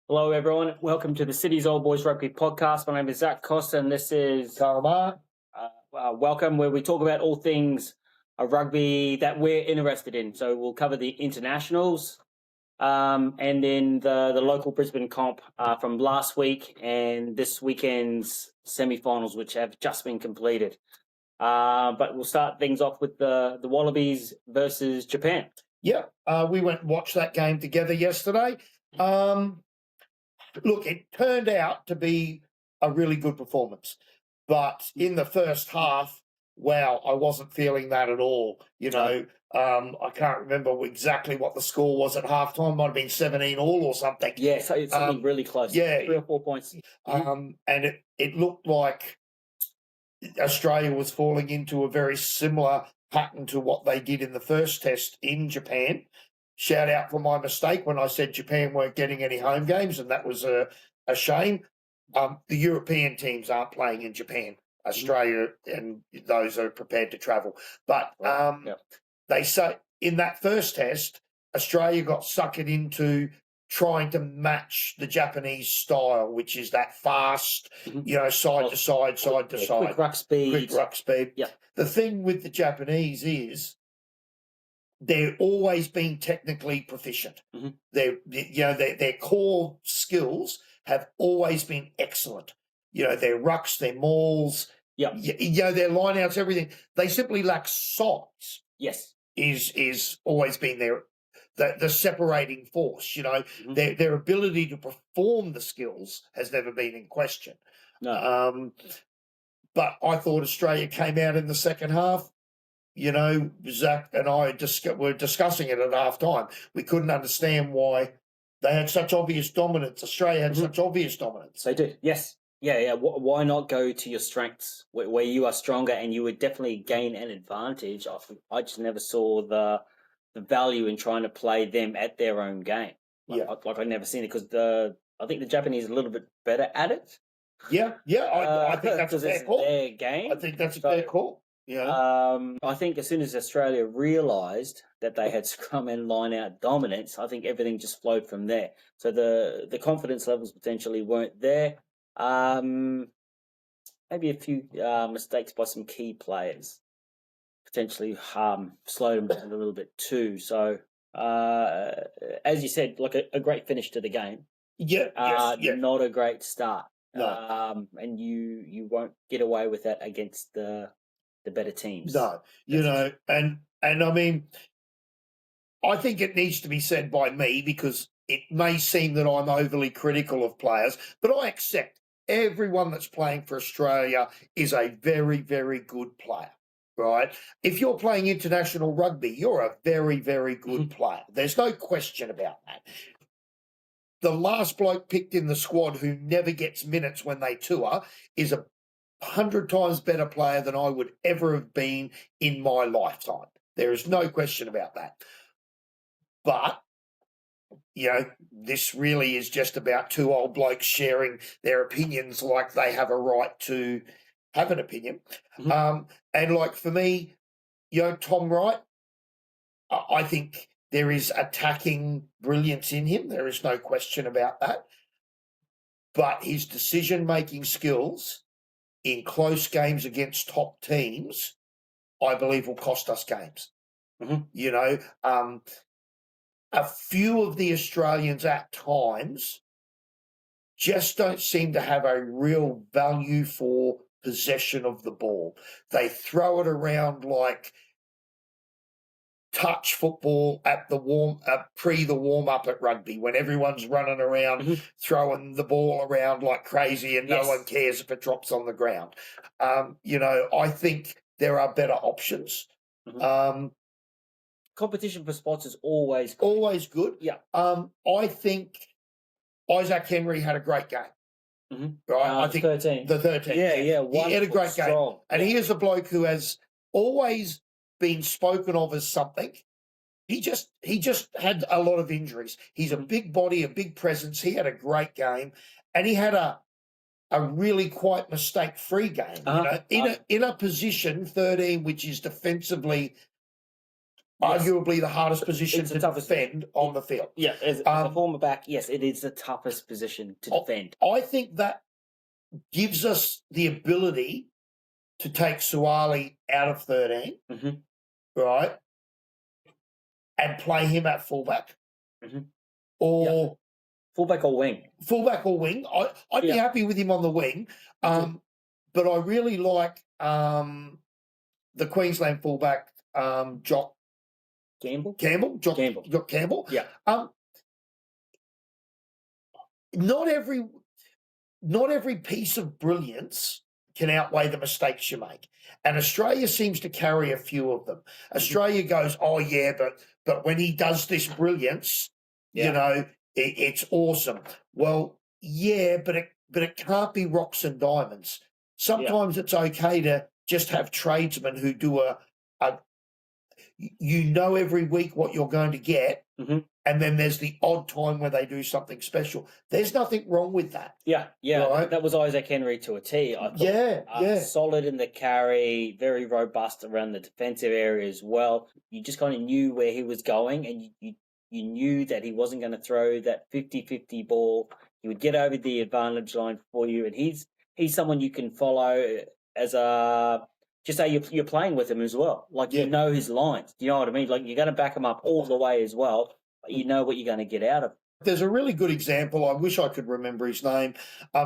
Hello, everyone. Welcome to the City's Old Boys Rugby podcast. My name is Zach Costa, and this is Karamar. Welcome, where we talk about all things rugby that we're interested in. So we'll cover the internationals, and then the local Brisbane comp from last week and this weekend's semi-finals, which have just been completed. But we'll start things off with the Wallabies versus Japan. Yeah, we went and watched that game together yesterday. Look, it turned out to be a really good performance. But in the first half, wow, I wasn't feeling that at all. I can't remember exactly what the score was at halftime. Might have been 17 all or something. Yeah, so it's something really close. Yeah. 3 or 4 points. And it looked like Australia was falling into a very similar pattern to what they did in the first test in Japan. Shout out for my mistake when I said Japan weren't getting any home games, and that was a shame. The European teams aren't playing in Japan. Australia and those are prepared to travel. But they say in that first test, Australia got suckered into trying to match the Japanese style, which is that fast, side to side, side to side. Quick ruck speed. Yeah. The thing with the Japanese is they're always been technically proficient. Their core skills have always been excellent. Their rucks, their mauls, their lineouts, everything. They simply lack size. Yes, is always been the separating force. Their ability to perform the skills has never been in question. No. But I thought Australia came out in the second half. Zach and I were discussing it at half time. We couldn't understand why they had such obvious dominance. Australia had such obvious dominance. They did, yes. Yeah. Why not go to your strengths where you are stronger and you would definitely gain an advantage? I just never saw the value in trying to play them at their own game. I've never seen it because I think the Japanese are a little bit better at it. Yeah. I think that's a fair call. Their game. I think that's a fair call. Yeah. I think as soon as Australia realised that they had scrum and line out dominance, I think everything just flowed from there. So the confidence levels potentially weren't there. Maybe a few mistakes by some key players potentially slowed them down a little bit too. So as you said, like a great finish to the game. Yeah. Not a great start. No. And you won't get away with that against the better teams. No, and I mean, I think it needs to be said by me because it may seem that I'm overly critical of players, but I accept everyone that's playing for Australia is a very, very good player, right? If you're playing international rugby, you're a very, very good player. There's no question about that. The last bloke picked in the squad who never gets minutes when they tour is a 100 times better player than I would ever have been in my lifetime. There is no question about that. But, this really is just about two old blokes sharing their opinions like they have a right to have an opinion. And like for me, Tom Wright, I think there is attacking brilliance in him. There is no question about that. But his decision-making skills in close games against top teams, I believe will cost us games. A few of the Australians at times just don't seem to have a real value for possession of the ball. They throw it around like touch football at the warm up at rugby when everyone's running around throwing the ball around like crazy and no one cares if it drops on the ground. I think there are better options. Competition for spots is always good. Yeah. I think Isaac Henry had a great game. Right. I think 13. The 13. Yeah. He had a great game. And he is a bloke who has always been spoken of as something. He just had a lot of injuries. He's a big body, a big presence. He had a great game, and he had a really quite mistake-free game. In a position 13, which is defensively Yes. arguably the hardest position It's the to toughest defend on the field. Yeah, as a Um, former back, yes, it is the toughest position to Oh, defend. I think that gives us the ability to take Suwali out of 13, Mhm. right, and play him at fullback Mhm. or Fullback or wing. fullback or wing. I'd be Yeah. happy with him on the wing, but I really like the Queensland fullback, Jock Gamble? Campbell. Jock Campbell. Yeah. Not every piece of brilliance can outweigh the mistakes you make. And Australia seems to carry a few of them. Australia goes, oh yeah, but when he does this brilliance, you know, it's awesome. Well, yeah, but it can't be rocks and diamonds. Sometimes it's okay to just have tradesmen who do every week what you're going to get, and then there's the odd time where they do something special. There's nothing wrong with that. Yeah. Right? That was Isaac Henry to a T. I thought, solid in the carry, very robust around the defensive area as well. You just kind of knew where he was going, and you knew that he wasn't going to throw that 50-50 ball. He would get over the advantage line for you, and he's someone you can follow as a. Just say you're playing with him as well. Like, you know his lines. Do you know what I mean? Like, you're going to back him up all the way as well. But you know what you're going to get out of him. There's a really good example. I wish I could remember his name.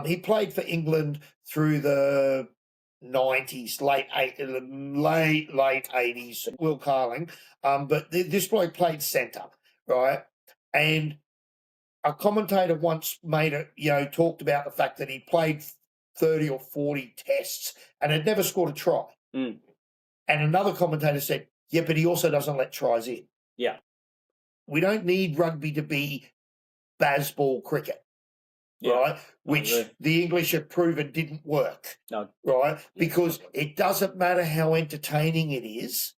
He played for England through the 90s, late 80s, Will Carling. But this bloke played centre, right? And a commentator once talked about the fact that he played 30 or 40 tests and had never scored a try. And another commentator said, yeah, but he also doesn't let tries in. Yeah. We don't need rugby to be baseball cricket, right? Which the English have proven didn't work, right? Because it doesn't matter how entertaining it is,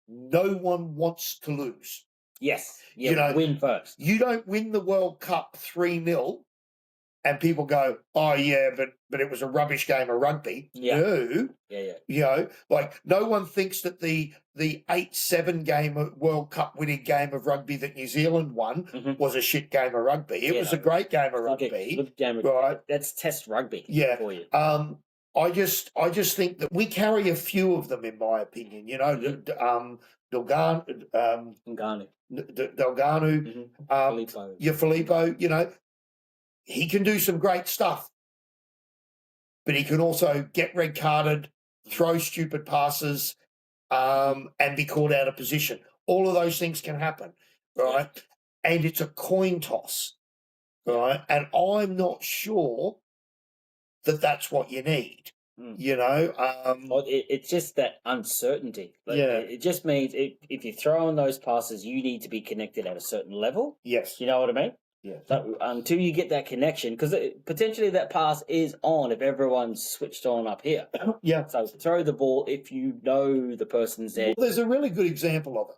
no one wants to lose. Yes. Win first. You don't win the World Cup 3-0 and people go, oh, yeah, but it was a rubbish game of rugby. No. Like, no one thinks that the 8-7 game of World Cup winning game of rugby that New Zealand won was a shit game of rugby. It was a great game of rugby. Right? That's test rugby for you. I just think that we carry a few of them, in my opinion. Delgado, Filippo, he can do some great stuff, but he can also get red carded, throw stupid passes, and be caught out of position. All of those things can happen, right? And it's a coin toss, right? And I'm not sure that that's what you need. It's just that uncertainty. It just means if you throw in those passes, you need to be connected at a certain level. Yes. You know what I mean? Yeah. So, until you get that connection, because potentially that pass is on if everyone's switched on up here. Yeah. So throw the ball if you know the person's there. Well, there's a really good example of it.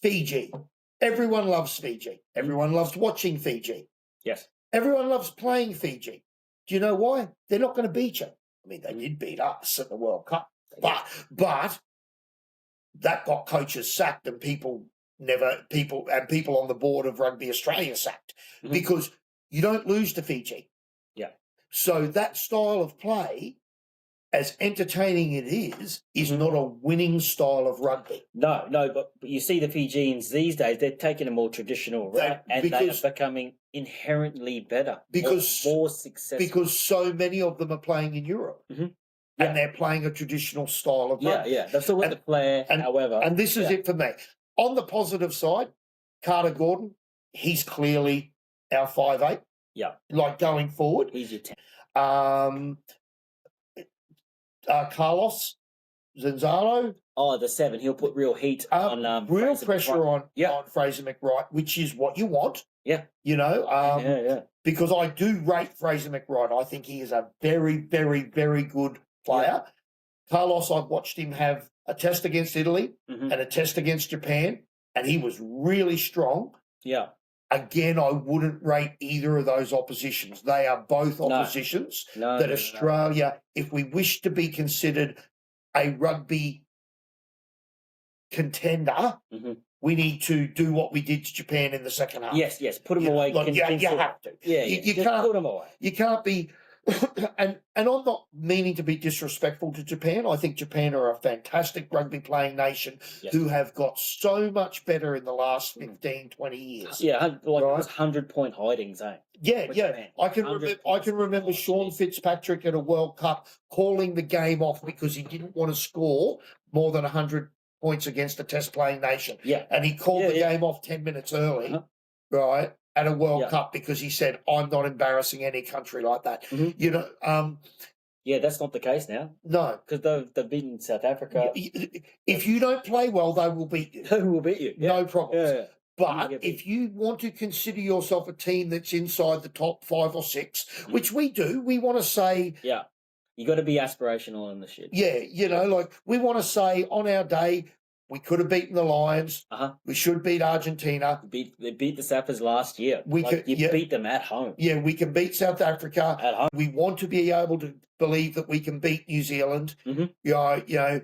Fiji. Everyone loves Fiji. Everyone loves watching Fiji. Yes. Everyone loves playing Fiji. Do you know why? They're not going to beat you. I mean, they did beat us at the World Cup, but that got coaches sacked and people on the board of Rugby Australia sacked because you don't lose to Fiji. Yeah. So that style of play, as entertaining it is not a winning style of rugby. No, but you see the Fijians these days, they're taking a more traditional route and they are becoming inherently better, more successful. Because so many of them are playing in Europe. And they're playing a traditional style of rugby. Yeah. They've still got the flair, however. And this is it for me. On the positive side, Carter Gordon, he's clearly our 5'8". Yeah. Like going forward. He's your 10. Carlos Zanzaro. Oh, the 7. He'll put real heat on real Fraser pressure McWright. on Fraser McWright, which is what you want. Yeah. Because I do rate Fraser McWright. I think he is a very, very, very good player. Carlos, I've watched him have a test against Italy and a test against Japan, and he was really strong. Yeah. Again, I wouldn't rate either of those oppositions. They are both oppositions that Australia, if we wish to be considered a rugby contender, we need to do what we did to Japan in the second half. Yes, put them away. Like, you have to. Yeah, You just can't put them away. You can't be, and I'm not meaning to be disrespectful to Japan. I think Japan are a fantastic rugby playing nation who have got so much better in the last 15, 20 years. Yeah, like Right. those 100-point hidings, eh? Yeah, With yeah. Japan. I can remember Sean Fitzpatrick at a World Cup calling the game off because he didn't want to score more than 100 points against a test playing nation. Yeah. And he called the game off 10 minutes early, right, at a World Cup because he said, I'm not embarrassing any country like that. You know, yeah, that's not the case now. No. Because they've beaten South Africa. If you don't play well, they will beat you. They will beat you. No problems. Yeah. But if you want to consider yourself a team that's inside the top 5 or 6, which we do, we want to say... Yeah. You got to be aspirational in the shit. Yeah, you know, like we want to say on our day, we could have beaten the Lions. We should beat Argentina. They beat the Sappers last year. You beat them at home. Yeah, we can beat South Africa. At home. We want to be able to believe that we can beat New Zealand. You know,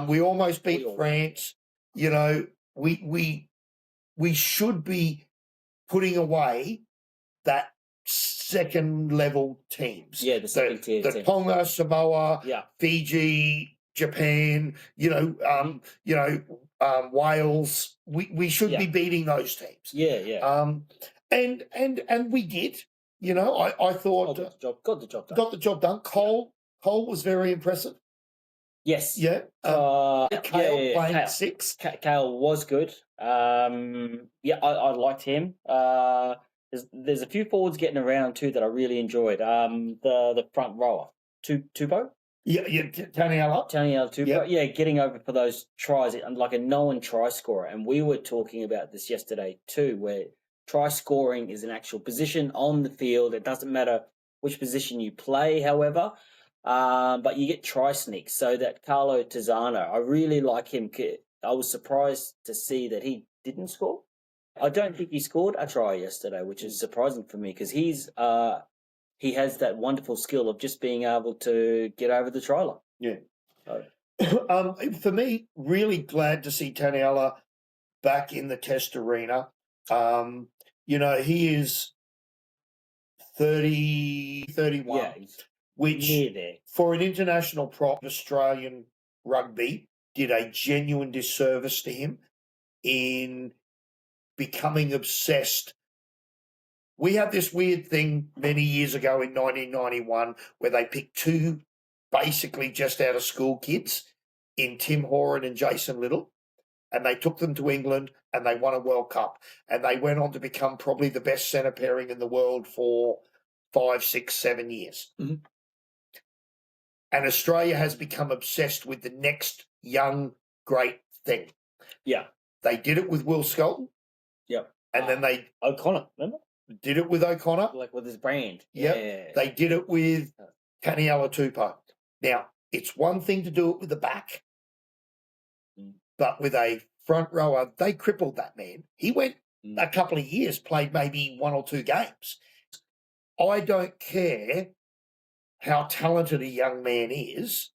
we almost beat France. You know, we should be putting away that second level teams. Yeah, the second tier the team. Tonga, Samoa, Yeah. Fiji, Japan, Wales. We should be beating those teams. Yeah. And we did. You know, I thought got the job done. Got the job done. Cole was very impressive. Yes. Yeah. Kale playing 6. Kale was good. I liked him. There's a few forwards getting around too that I really enjoyed. The front rower, Tupou. Yeah, Taniela Tupou. Yeah, getting over for those tries, like a known try scorer. And we were talking about this yesterday too, where try scoring is an actual position on the field. It doesn't matter which position you play, however, but you get try sneaks. So that Carlo Tizzano, I really like him. I was surprised to see that he didn't score. I don't think he scored a try yesterday, which is surprising for me because he has that wonderful skill of just being able to get over the try line. Yeah. For me, really glad to see Taniela back in the test arena. You know, he is 31, Yeah, which for an international prop, Australian rugby did a genuine disservice to him in becoming obsessed. We had this weird thing many years ago in 1991 where they picked 2 basically just out of school kids in Tim Horan and Jason Little, and they took them to England and they won a World Cup, and they went on to become probably the best centre pairing in the world for 5, 6, 7 years. And Australia has become obsessed with the next young great thing. Yeah. They did it with Will Skelton. Yep. And then they... O'Connor, remember? Did it with O'Connor. Like with his brand. Yep. Yeah. They did it with Taniela Tupou. Now, it's one thing to do it with the back, but with a front rower, they crippled that man. He went a couple of years, played maybe 1 or 2 games. I don't care how talented a young man is.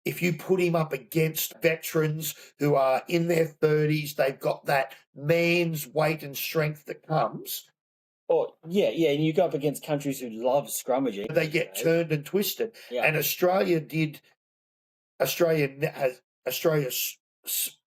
If you put him up against veterans who are in their 30s, they've got that man's weight and strength that comes. Oh, yeah, and you go up against countries who love scrummaging. They get turned and twisted. Yeah. And Australia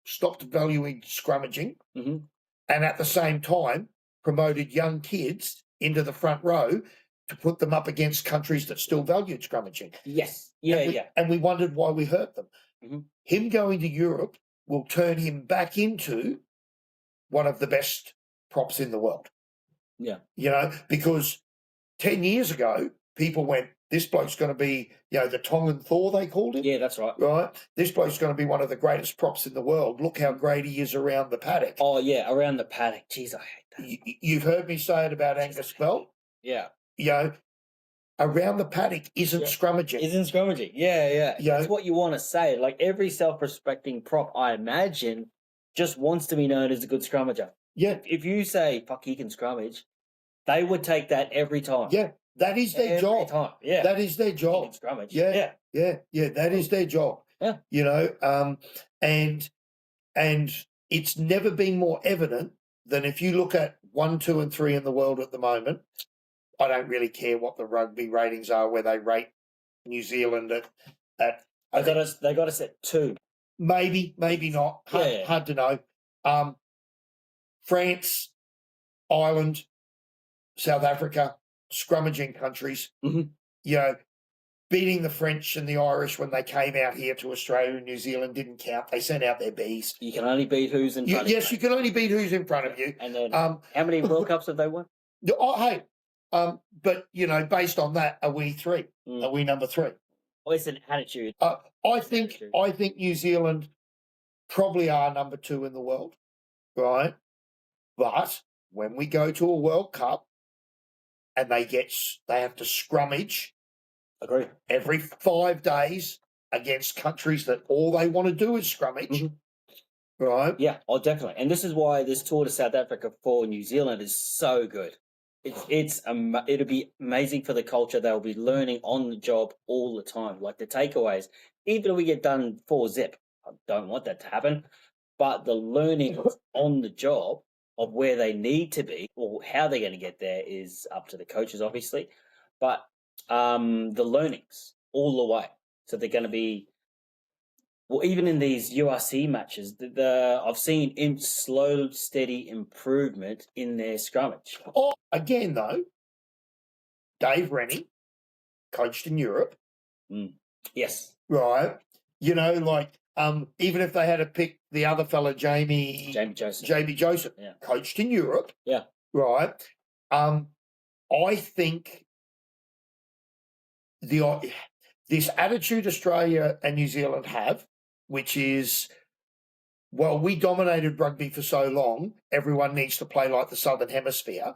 stopped valuing scrummaging, and at the same time promoted young kids into the front row to put them up against countries that still valued scrummaging. Yes. And we wondered why we hurt them. Him going to Europe will turn him back into one of the best props in the world. Yeah. You know, because 10 years ago, people went, this bloke's going to be, the Tongan Thor, they called him. Yeah, that's right. Right? This bloke's going to be one of the greatest props in the world. Look how great he is around the paddock. Oh, yeah, around the paddock. Jeez, I hate that. You've heard me say it about Angus Bell. Yeah. Around the paddock isn't scrummaging. Yeah. That's what you want to say. Like every self-respecting prop, I imagine, just wants to be known as a good scrummager. Yeah. If you say, fuck, he can scrummage, they would take that every time. Yeah. That is their job. Every time. Yeah. That is their job. He can scrummage. Yeah. That is their job. Yeah. And it's never been more evident than if you look at 1, 2, and 3 in the world at the moment. I don't really care what the rugby ratings are, where they rate New Zealand at They got us at 2. maybe not. Hard to know. France, Ireland, South Africa, scrummaging countries. Mhm. You know, beating the French and the Irish when they came out here to Australia and New Zealand didn't count. They sent out their Bs. You can only beat who's in front of you. Yes, you can only beat who's in front of you. And then, how many World Cups have they won? Hey, but based on that, are we 3? Are we number 3? Well, it's an attitude. I think New Zealand probably are number 2 in the world, right? But when we go to a World Cup and they have to scrummage, Agree, every 5 days against countries that all they want to do is scrummage, right? Yeah, definitely. And this is why this tour to South Africa for New Zealand is so good. It'll be amazing for the culture. They'll be learning on the job all the time. Like the takeaways, even if we get done 4-0, I don't want that to happen. But the learning on the job of where they need to be or how they're going to get there is up to the coaches, obviously. But the learnings all the way. So they're going to be, well, even in these URC matches, I've seen slow, steady improvement in their scrummage. Oh, again, though, Dave Rennie coached in Europe. Yes. Right. Even if they had to pick the other fella, Jamie Joseph, coached in Europe. Yeah. Right. I think this attitude Australia and New Zealand have, which is, well, we dominated rugby for so long, everyone needs to play like the Southern Hemisphere,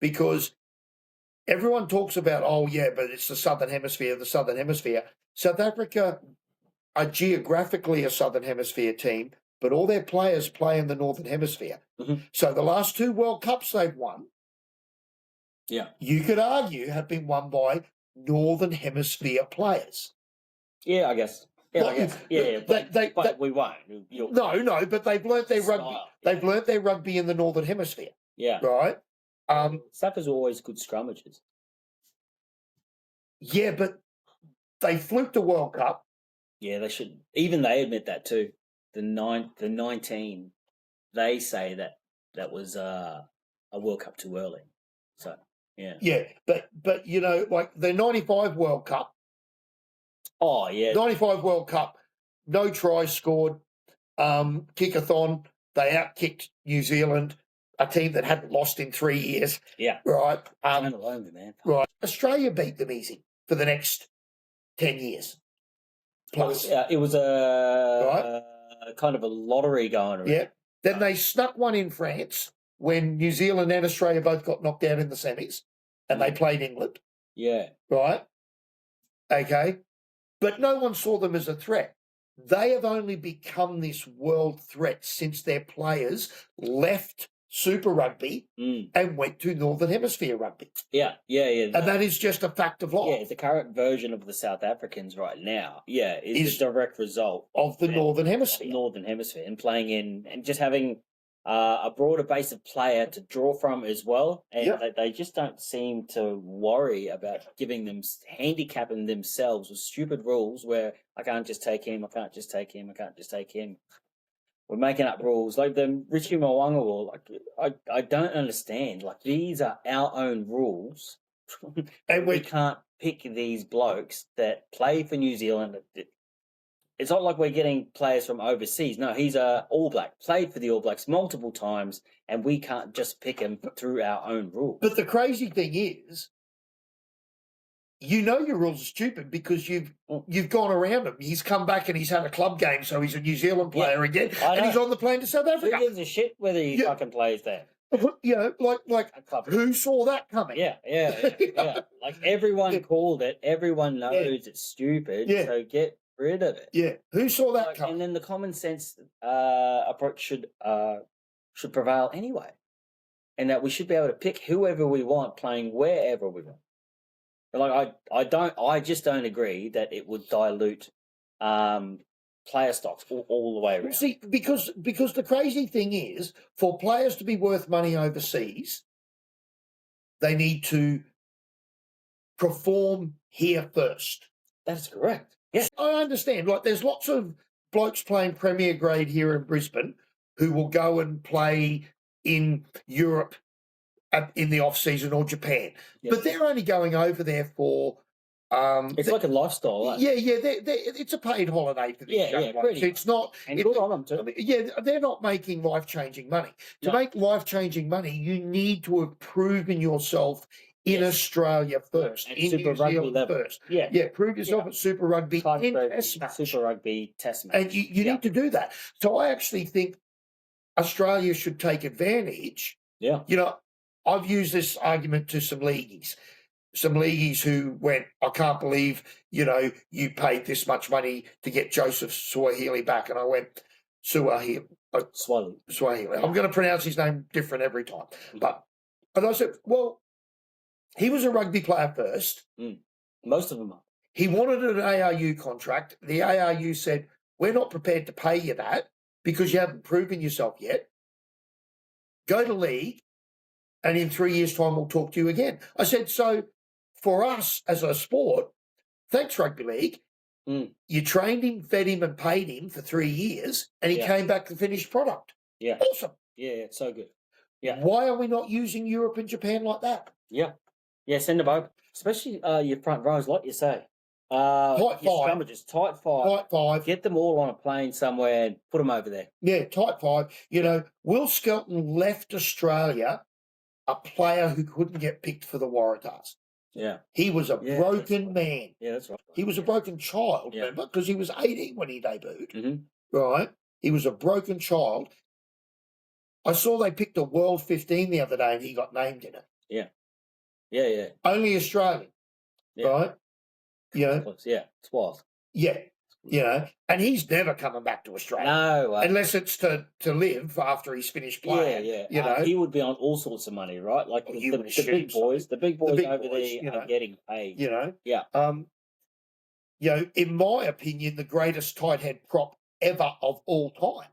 because everyone talks about, but it's the Southern Hemisphere. South Africa are geographically a Southern Hemisphere team, but all their players play in the Northern Hemisphere. Mm-hmm. So the last 2 World Cups they've won, you could argue, have been won by Northern Hemisphere players. Yeah, I guess. But we won't. No, but they've learnt their rugby. They've learnt their rugby in the Northern Hemisphere. Yeah. Right. South is always good scrummages. Yeah, but they fluked a World Cup. Yeah, they should. Even they admit that too. The 19, they say that was a World Cup too early. So yeah. Yeah, but like the 95 World Cup. Oh yeah. 95 World Cup, no tries scored. Kickathon, they outkicked New Zealand, a team that hadn't lost in 3 years. Yeah. Right. Man. Right. Australia beat them easy for the next 10 years. Plus. It was a kind of a lottery going around. Yeah. Then they snuck one in France when New Zealand and Australia both got knocked out in the semis and they played England. Yeah. Right. Okay. But no one saw them as a threat. They have only become this world threat since their players left Super Rugby and went to Northern Hemisphere Rugby. Yeah. And that is just a fact of life. Yeah, the current version of the South Africans right now, is a direct result of the Northern Hemisphere. Northern Hemisphere, and playing in and just having a broader base of player to draw from as well. And they just don't seem to worry about handicapping themselves with stupid rules where I can't just take him, I can't just take him. We're making up rules like the Richie Mo'unga rule. Like I don't understand. Like these are our own rules, and we can't pick these blokes that play for New Zealand. It's not like we're getting players from overseas. No, he's a All Black, played for the All Blacks multiple times, and we can't just pick him through our own rules. But the crazy thing is, your rules are stupid because you've gone around him. He's come back and he's had a club game, so he's a New Zealand player again, and he's on the plane to South Africa. Who gives a shit whether he fucking plays there? Like who saw that coming? Yeah. Like everyone called it. Everyone knows it's stupid. Yeah. So get rid of it. Yeah. Who saw that coming? And then the common sense approach should prevail anyway, and that we should be able to pick whoever we want playing wherever we want. Like I just don't agree that it would dilute player stocks all the way around. See, because the crazy thing is, for players to be worth money overseas, they need to perform here first. That's correct. Yes. I understand. Like, there's lots of blokes playing Premier grade here in Brisbane who will go and play in Europe in the off season or Japan, but they're only going over there for. It's like a lifestyle. Like. Yeah. It's a paid holiday for these young blokes. It's not. And good on them too. Yeah, they're not making life-changing money. To make life-changing money, you need to have proven yourself in Australia first, At in Super New Rugby Zealand level. first. Yeah. Prove yourself at Super Rugby in Test match. Super Rugby Test match. And you need to do that. So I actually think Australia should take advantage. Yeah. You know, I've used this argument to some leagueies who went, I can't believe, you paid this much money to get Joseph Swahili back. And I went, Swahili. I'm going to pronounce his name different every time. And I said, well, he was a rugby player first. Most of them are. He wanted an ARU contract. The ARU said, we're not prepared to pay you that because you haven't proven yourself yet. Go to league, and in 3 years' time, we'll talk to you again. I said, so for us as a sport, thanks, Rugby League. You trained him, fed him, and paid him for 3 years, and he came back to finished product. Yeah. Awesome. Yeah, so good. Yeah. Why are we not using Europe and Japan like that? Yeah. Yeah, send them over. Especially your front rows, like you say. Tight your five. Scrummages, tight five. Tight five. Get them all on a plane somewhere and put them over there. Yeah, tight five. Will Skelton left Australia a player who couldn't get picked for the Waratahs. Yeah. He was a broken man. Yeah, that's right. He was a broken child, remember? Because he was 18 when he debuted. Mm-hmm. Right? He was a broken child. I saw they picked a World 15 the other day and he got named in it. Yeah. Yeah. Only Australian. Yeah. Right? Yeah, it's wild. Yeah. And he's never coming back to Australia. No. Unless it's to live after he's finished playing. Yeah. He would be on all sorts of money, right? Like the big boys. The big boys over there are getting paid. Yeah. In my opinion, the greatest tight head prop ever of all time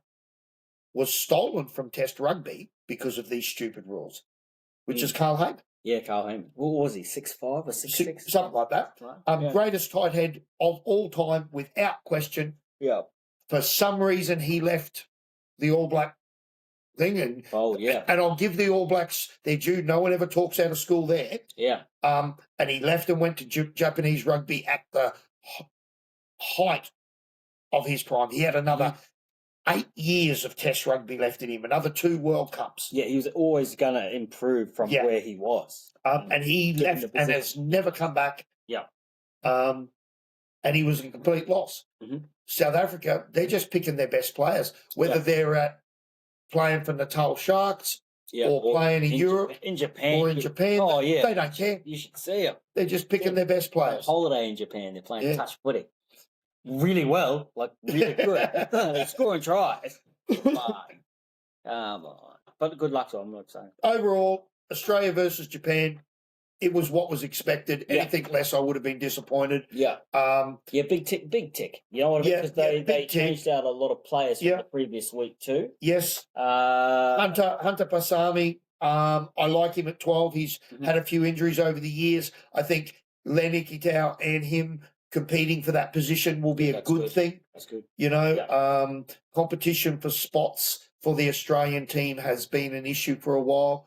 was stolen from Test rugby because of these stupid rules, which is Carl Hayman. Yeah, Carl Hayman. What was he, 6'5" or 6'6"? Something like that. Right. Greatest tight head of all time, without question. Yeah. For some reason, he left the All Black thing. And I'll give the All Blacks their due. No one ever talks out of school there. Yeah. And he left and went to Japanese rugby at the height of his prime. He had another 8 years of Test rugby left in him, another 2 World Cups. Yeah, he was always going to improve from where he was. And he left and has never come back. Yeah. And he was a complete loss. Mm-hmm. South Africa, they're just picking their best players, whether they're playing for Natal Sharks or playing in Europe. In Japan. Or in Japan. Oh, yeah. They don't care. You should see them. They're just picking their best players. Holiday in Japan. They're playing touch footy. Really well, like really good. They're scoring tries. Come on. But good luck to them, I'm not saying. Overall, Australia versus Japan, it was what was expected. Anything less, I would have been disappointed. Yeah. Big tick. You know what I mean? Because they changed out a lot of players from the previous week too. Yes. Hunter Pasami, I like him at 12. He's had a few injuries over the years. I think Lenny Kitau and him competing for that position will be a good thing. That's good. Competition for spots for the Australian team has been an issue for a while.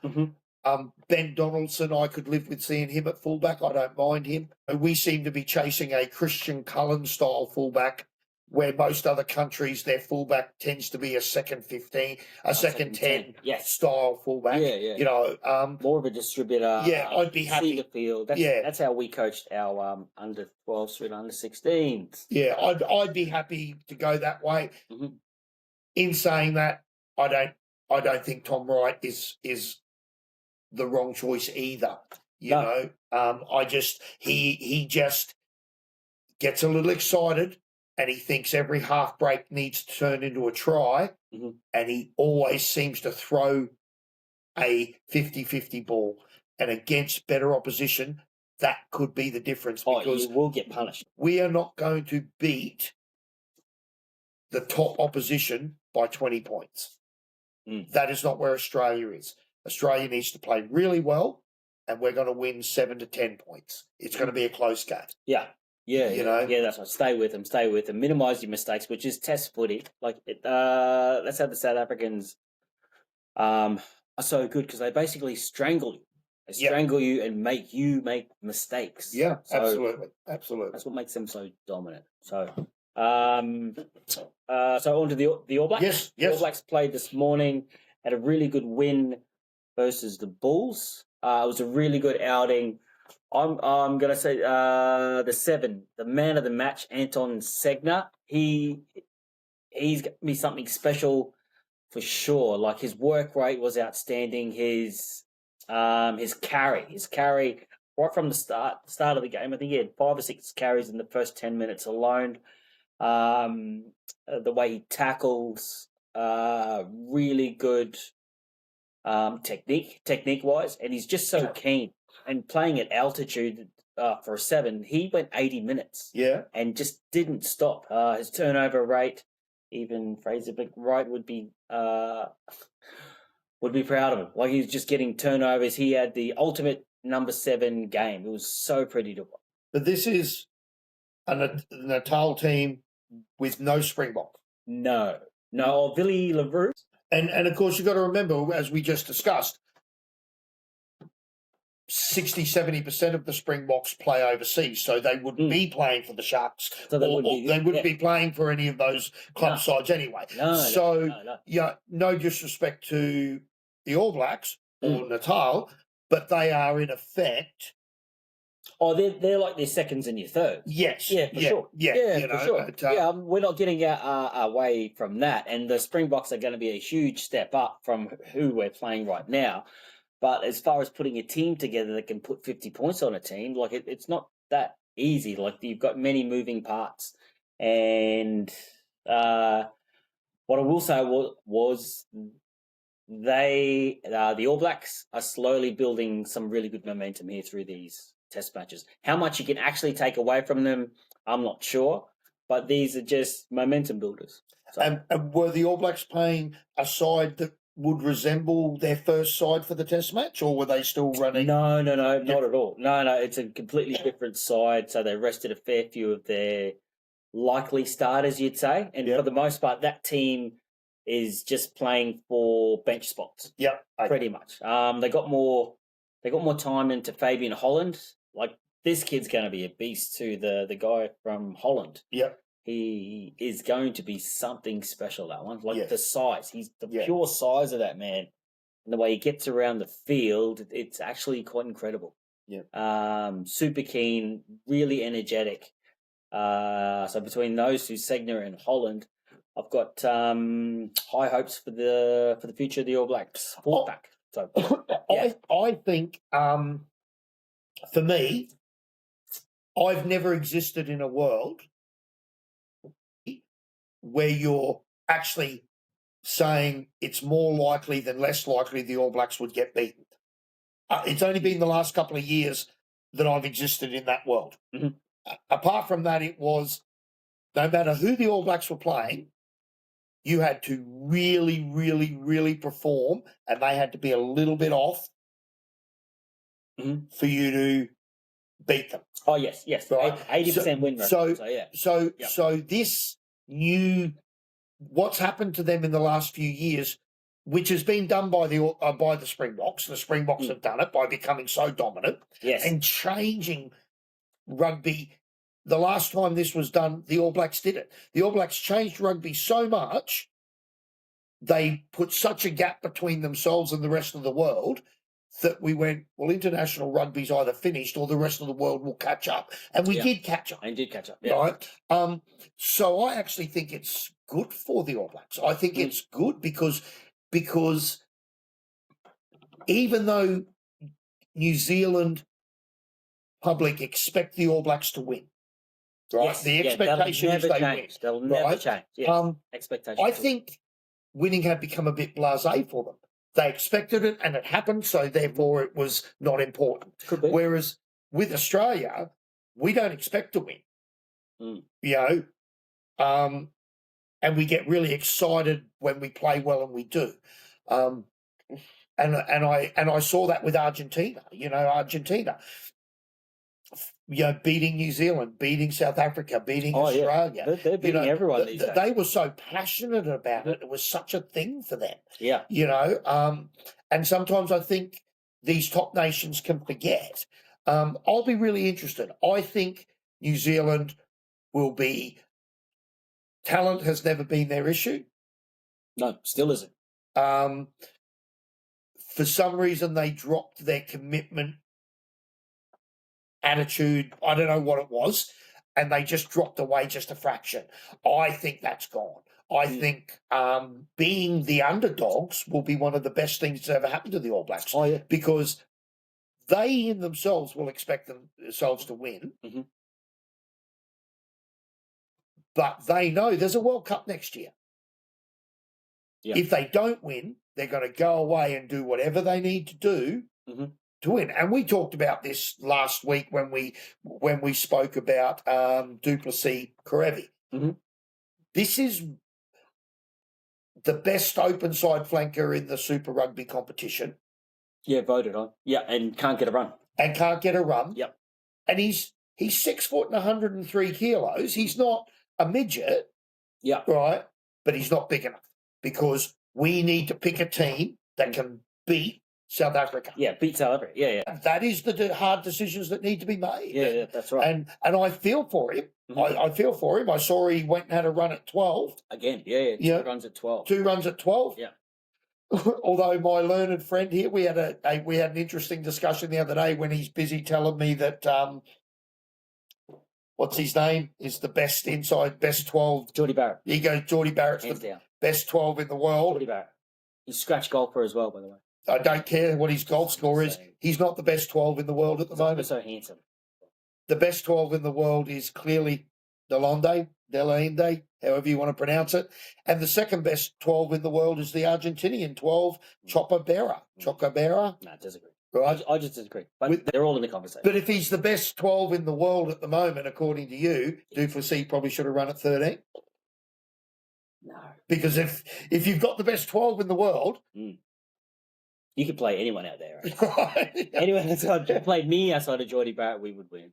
Ben Donaldson, I could live with seeing him at fullback. I don't mind him. And we seem to be chasing a Christian Cullen style fullback, where most other countries, their fullback tends to be a second 15, a second 10 style fullback. More of a distributor. I'd be happy. See the field. That's how we coached our under 12s through under 16s. Yeah, I'd be happy to go that way. In saying that, I don't think Tom Wright is the wrong choice either. He just gets a little excited. And he thinks every half break needs to turn into a try. And he always seems to throw a 50-50 ball. And against better opposition, that could be the difference. Because you will get punished. We are not going to beat the top opposition by 20 points. Mm. That is not where Australia is. Australia needs to play really well, and we're going to win 7 to 10 points. It's going to be a close game. Yeah. You know? Yeah, that's right. Stay with them, minimize your mistakes, which is test footy. Like, that's how the South Africans are so good, because they basically strangle you. They strangle you and make you make mistakes. Yeah, So absolutely. that's what makes them so dominant. So, so on to the All Blacks. Yes, The All Blacks played this morning, had a really good win versus the Bulls. It was a really good outing. I'm going to say the 7, the man of the match, Anton Segner. He's going to be something special for sure. Like, his work rate was outstanding. His carry right from the start of the game. I think he had 5 or 6 carries in the first 10 minutes alone. The way he tackles, really good technique wise, and he's just so keen. And playing at altitude for a 7, he went 80 minutes. Yeah. And just didn't stop. His turnover rate, even Fraser Wright would be proud of him. Like, he's just getting turnovers. He had the ultimate number 7 game. It was so pretty to watch. But this is a Natal team with no Springbok. No, Billy LaRue. And of course, you've got to remember, as we just discussed, 60-70% of the Springboks play overseas, so they wouldn't be playing for the Sharks, So they wouldn't be playing for any of those club sides anyway. No disrespect to the All Blacks or Natal, but they are in effect. Oh, they're like their seconds and your thirds. Yes, yeah, for sure. Yeah, for sure. We're not getting away from that, and the Springboks are going to be a huge step up from who we're playing right now. But as far as putting a team together that can put 50 points on a team, like, it's not that easy. Like, you've got many moving parts, and what I will say was the All Blacks are slowly building some really good momentum here through these test matches. How much you can actually take away from them, I'm not sure, but these are just momentum builders. So. And were the All Blacks playing a side that would resemble their first side for the test match, or were they still running? No, not at all. No, it's a completely different side. So they rested a fair few of their likely starters, you'd say. And for the most part, that team is just playing for bench spots. Yeah. Pretty much. They got more time into Fabian Holland. Like, this kid's going to be a beast too, the guy from Holland. Yeah. He is going to be something special, that one. Like, the size. He's the pure size of that man. And the way he gets around the field, it's actually quite incredible. Yeah. Super keen, really energetic. So between those two, Segner and Holland, I've got high hopes for the future of the All Blacks. Fullback. So, I think, for me, I've never existed in a world where you're actually saying it's more likely than less likely the All Blacks would get beaten. It's only been the last couple of years that I've existed in that world. Mm-hmm. Apart from that, it was no matter who the All Blacks were playing, you had to really, really, really perform, and they had to be a little bit off for you to beat them. Oh, yes. Right? 80% win rate. So this new, what's happened to them in the last few years, which has been done by the Springboks. The Springboks have done it by becoming so dominant and changing rugby. The last time this was done, the All Blacks did it. The All Blacks changed rugby so much, they put such a gap between themselves and the rest of the world that we went, well, international rugby's either finished or the rest of the world will catch up. And we did catch up. And did catch up, right? So I actually think it's good for the All Blacks. I think it's good because even though New Zealand public expect the All Blacks to win, right? Yes, the expectation is they win. They'll never change. Yes. Expectations. I think winning had become a bit blasé for them. They expected it and it happened, so therefore it was not important. Could be. Whereas with Australia, we don't expect to win. You know, and we get really excited when we play well, and we do. And I saw that with Argentina. Argentina, beating New Zealand, beating South Africa, beating Australia. Yeah. They're beating everyone these days. They were so passionate about it. It was such a thing for them. Yeah. And sometimes I think these top nations can forget. I'll be really interested. I think New Zealand will be. Talent has never been their issue. No, still isn't. For some reason, they dropped their commitment, attitude. I don't know what it was, and they just dropped away just a fraction. I think that's gone. I think being the underdogs will be one of the best things that's ever happened to the All Blacks. Oh, yeah. Because they in themselves will expect themselves to win. Mm-hmm. But they know there's a World Cup next year. Yeah. If they don't win, they're going to go away and do whatever they need to do to win. And we talked about this last week when we spoke about Duplessis Karevi. Mm-hmm. This is the best open side flanker in the Super Rugby competition. Yeah, voted on. Yeah, and can't get a run. Yep. And he's 6 foot and 103 kilos. He's not a midget. Yeah. Right. But he's not big enough, because we need to pick a team that can beat South Africa. Yeah, beat South Africa. Yeah. That is the hard decisions that need to be made. Yeah, that's right. And I feel for him. Mm-hmm. I feel for him. I saw he went and had a run at 12. Again, yeah. 2 runs at 12. 2 runs at 12. Yeah. Although my learned friend here, we had an interesting discussion the other day when he's busy telling me that what's his name is the best 12. Geordie Barrett. He goes, Geordie Barrett's Hands the down. best 12 in the world. Geordie Barrett. He's scratch golfer as well, by the way. I don't care what his golf score is. He's not the best 12 in the world at the moment. So handsome. The best 12 in the world is clearly Delinde, however you want to pronounce it. And the second best 12 in the world is the Argentinian 12, Chocobera. No, disagree. Right? I just disagree. But they're all in the conversation. But if he's the best 12 in the world at the moment, according to you, Duplessis probably should have run at 13. No. Because if you've got the best 12 in the world... You could play anyone out there. Right? Anyone that's played me outside of Geordie Barrett, we would win.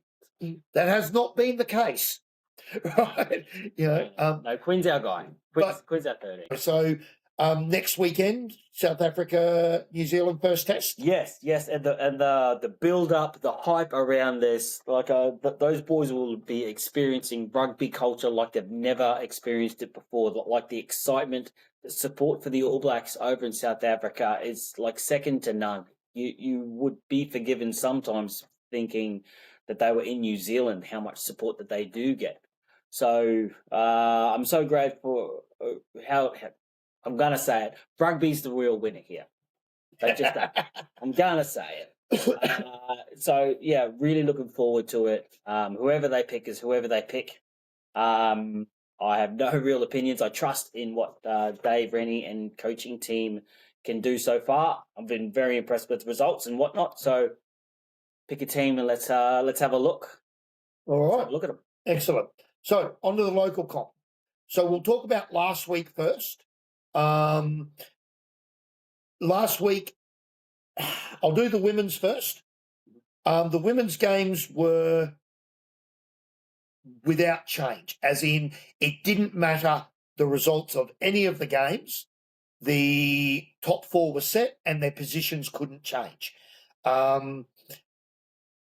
That has not been the case. Right? No, Quinn's our guy. Quinn's our 13. So next weekend, South Africa, New Zealand first test. Yes, and the build up, the hype around this, those boys will be experiencing rugby culture like they've never experienced it before. Like the excitement, the support for the All Blacks over in South Africa is like second to none. You would be forgiven sometimes thinking that they were in New Zealand, how much support that they do get. So I'm so grateful how I'm going to say it. Rugby's the real winner here. I'm going to say it. So, yeah, really looking forward to it. Whoever they pick is whoever they pick. I have no real opinions. I trust in what Dave Rennie and coaching team can do so far. I've been very impressed with the results and whatnot. So pick a team and let's have a look. All right. Let's have a look at them. Excellent. So on to the local comp. So we'll talk about last week first. Last week, I'll do the women's first. The women's games were without change, as in it didn't matter the results of any of the games. The top 4 were set and their positions couldn't change.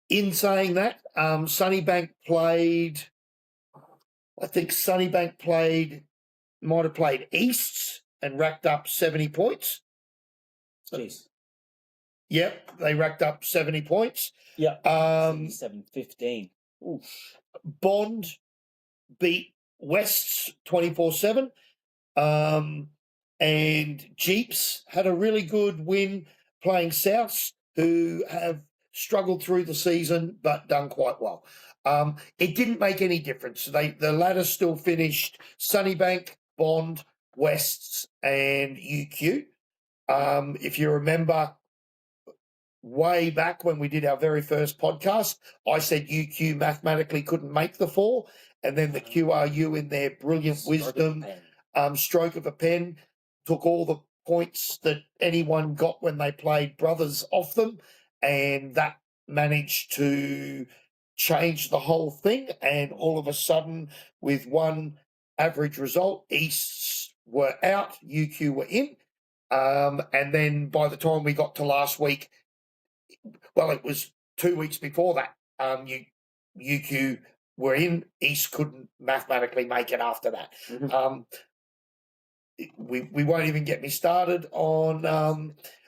In saying that, Sunnybank might have played Easts and racked up 70 points. Jeez. Yep, they racked up 70 points. Yeah. 7-15. Bond beat Wests 24-7. And Jeeps had a really good win playing Souths, who have struggled through the season but done quite well. It didn't make any difference. The ladder still finished Sunnybank, Bond, Wests, and UQ. If you remember, way back when we did our very first podcast, I said UQ mathematically couldn't make the 4, and then the QRU in their brilliant wisdom stroke of a pen, took all the points that anyone got when they played brothers off them, and that managed to change the whole thing. And all of a sudden, with one average result, East were out, UQ were in. And then by the time we got to last week, well, it was 2 weeks before that, UQ were in, East couldn't mathematically make it after that. Mhm. We won't even get me started on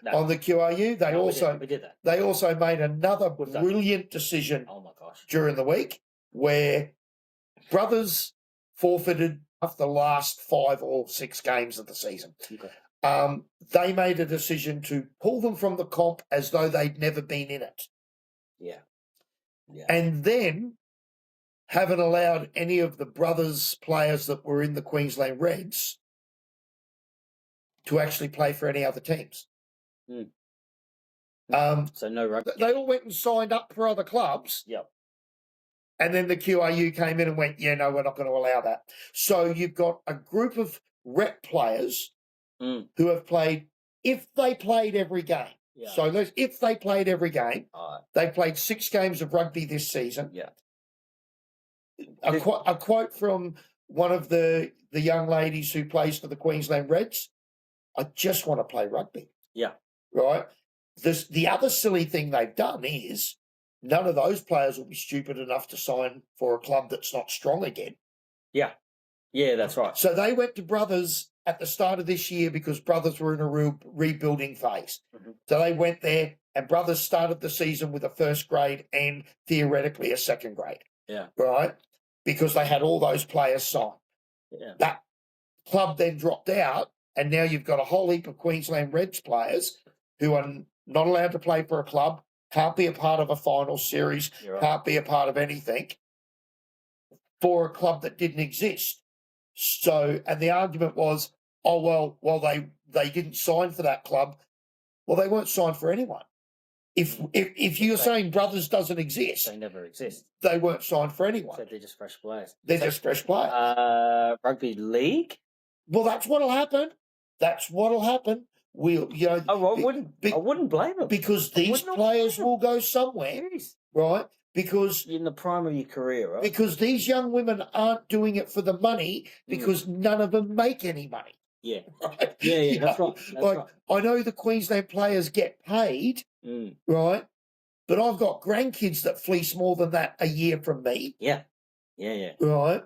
No. the QRU. They No, also we did that. they also made another What's that? brilliant decision Oh my gosh. during the week where brothers forfeited after the last 5 or 6 games of the season. Okay. They made a decision to pull them from the comp as though they'd never been in it, Yeah. Yeah. and then haven't allowed any of the brothers players that were in the Queensland Reds to actually play for any other teams. So no rugby. They all went and signed up for other clubs. Yep. And then the QRU came in and went, yeah, no, we're not going to allow that. So you've got a group of rep players who have played, if they played every game. Yeah. So if they played every game, they played 6 games of rugby this season. Yeah. A quote from one of the young ladies who plays for the Queensland Reds, I just want to play rugby. Yeah. Right? The other silly thing they've done is none of those players will be stupid enough to sign for a club that's not strong again. Yeah. Yeah, that's right. So they went to Brothers at the start of this year because Brothers were in a real rebuilding phase. Mhm. So they went there and Brothers started the season with a first grade and theoretically a second grade. Yeah. Right? Because they had all those players signed. Yeah. That club then dropped out, and now you've got a whole heap of Queensland Reds players who are not allowed to play for a club, can't be a part of a final series, You're right. can't be a part of anything for a club that didn't exist. So, and the argument was, oh, well, they didn't sign for that club. Well, they weren't signed for anyone. If you're saying Brothers doesn't exist, They never exist. they weren't signed for anyone. So they're just fresh players. They're just fresh players. Rugby league? Well, that's what'll happen. That's what'll happen. We'll, you know, Oh, I wouldn't blame them. because I would these not players blame them. will go somewhere, Yes. right? Because In the prime of your career, right? these young women aren't doing it for the money because none of them make any money. Yeah. Right? Yeah, You that's know, right. That's like right. I know the Queensland players get paid, right? But I've got grandkids that fleece more than that a year from me, Yeah. Yeah, yeah. right?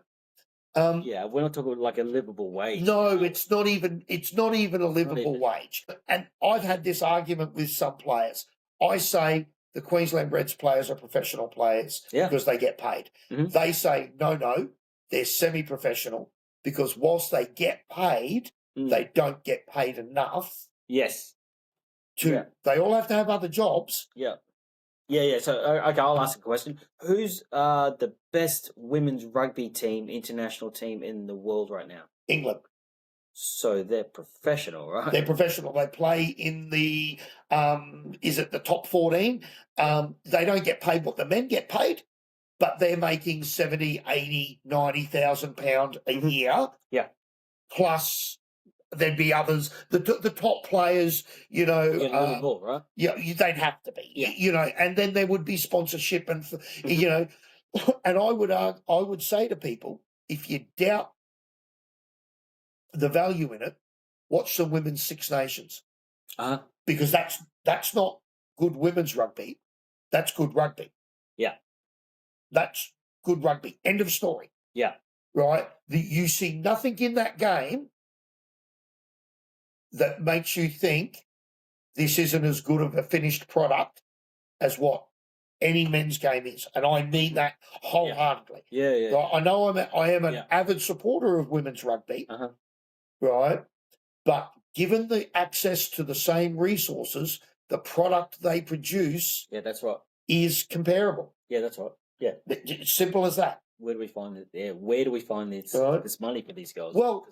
Yeah, we're not talking like a livable wage. No, it's not even a livable even. wage. And I've had this argument with some players. I say the Queensland Reds players are professional players Yeah. because they get paid. Mhm. They say no, they're semi-professional because whilst they get paid, they don't get paid enough Yes. to. Yeah. They all have to have other jobs. Yeah. Yeah. So, okay, I'll ask a question. Who's the best women's rugby team, international team in the world right now? England. So they're professional, right? They're professional. They play in the is it the top 14? They don't get paid what the men get paid, but they're making 70, 80, 90,000 pounds a year. Yeah. Plus there'd be others. The top players, you know, You get a little ball, right? yeah, they'd have to be. Yeah. You know, and then there would be sponsorship and you know, and I would say to people, if you doubt the value in it, watch the Women's Six Nations. Because that's not good women's rugby. That's good rugby. Yeah. That's good rugby. End of story. Yeah. Right? You see nothing in that game that makes you think this isn't as good of a finished product as what any men's game is. And I mean that wholeheartedly. Yeah. Right? I know I am an avid supporter of women's rugby. Right? But given the access to the same resources, the product they produce that's right. is comparable. Yeah, that's right. Yeah. It's simple as that. Where do we find it? Yeah, where do we find this Right. this money for these guys? Well,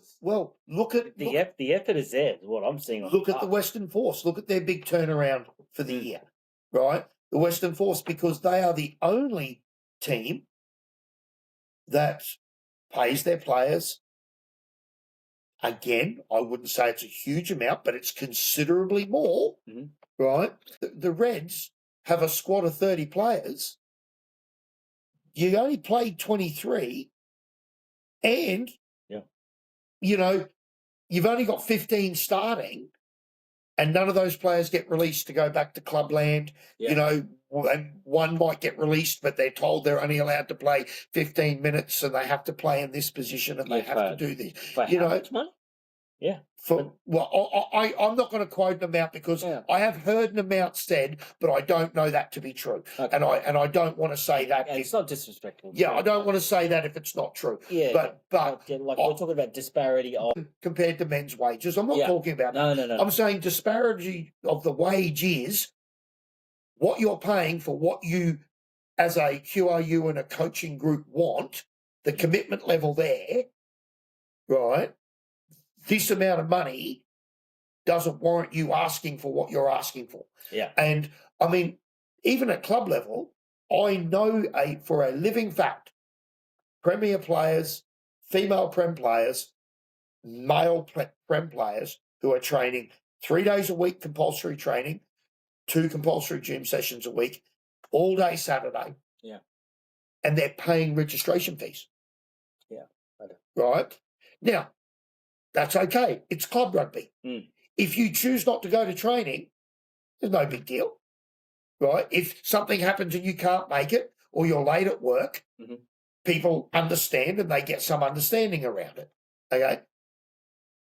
look at the effort is there. Is what I'm seeing. Look at the Western Force. Look at their big turnaround for the year, right? The Western Force, because they are the only team that pays their players, Again, I wouldn't say it's a huge amount, but it's considerably more, right? The Reds have a squad of 30 players. You only played 23, and, you know, you've only got 15 starting, and none of those players get released to go back to clubland. You know, and one might get released, but they're told they're only allowed to play 15 minutes and they have to play in this position and they have to do this. For You how know, much money? Yeah. I'm not going to quote an amount because I have heard an amount said, but I don't know that to be true, and I don't want to say that. It's not disrespectful. Yeah, I don't want to say that if it's not true. Yeah, but like we're talking about disparity of compared to men's wages. I'm not talking about no. I'm saying disparity of the wage is what you're paying for what you, as a QRU and a coaching group, want. The commitment level there, right? This amount of money doesn't warrant you asking for what you're asking for. Yeah. And I mean, even at club level, I know for a living fact, Premier players, female Prem players, male Prem players who are training 3 days a week, compulsory training, 2 compulsory gym sessions a week, all day Saturday. Yeah. And they're paying registration fees. Yeah. Okay. Right? Now, that's okay. It's club rugby. If you choose not to go to training, there's no big deal, right? If something happens and you can't make it or you're late at work, people understand and they get some understanding around it, okay?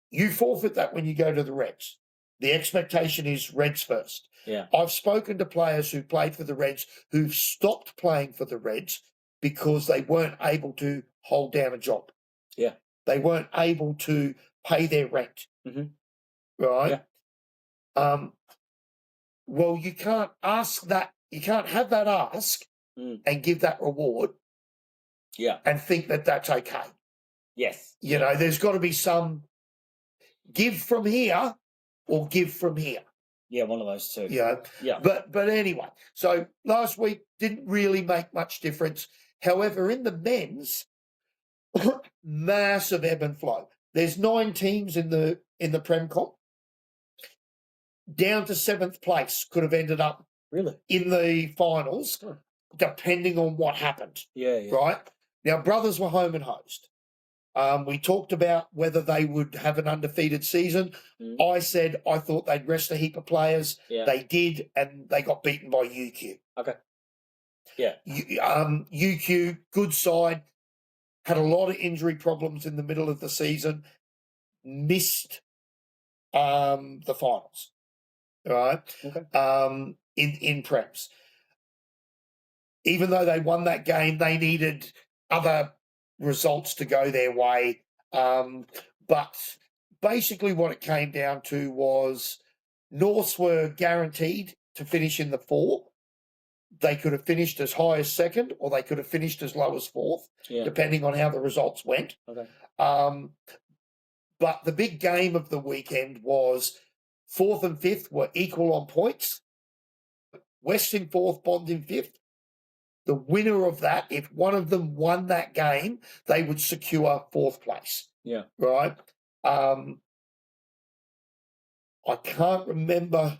You forfeit that when you go to the Reds. The expectation is Reds first. Yeah. I've spoken to players who played for the Reds who've stopped playing for the Reds because they weren't able to hold down a job. Yeah. They weren't able to pay their rent, right? Yeah. Well, you can't ask that. You can't have that ask and give that reward. Yeah. And think that that's okay. Yes. You know, there's got to be some give from here or give from here. Yeah, one of those two. Yeah. Yeah. But anyway, so last week didn't really make much difference. However, in the men's, massive ebb and flow. There's 9 teams in the Prem Comp. Down to 7th place could have ended up in the finals, depending on what happened. Yeah. Right? Now, Brothers were home and host. We talked about whether they would have an undefeated season. I said I thought they'd rest a heap of players. Yeah. They did, and they got beaten by UQ. Okay. Yeah. UQ, good side, had a lot of injury problems in the middle of the season, missed the finals. All right. Okay. In preps. Even though they won that game, they needed other results to go their way. But basically what it came down to was Norths were guaranteed to finish in the 4. They could have finished as high as 2nd or they could have finished as low as 4th, depending on how the results went. Okay. But the big game of the weekend was 4th and 5th were equal on points. West in 4th, Bond in 5th. The winner of that, if one of them won that game, they would secure 4th place. Yeah. Right? I can't remember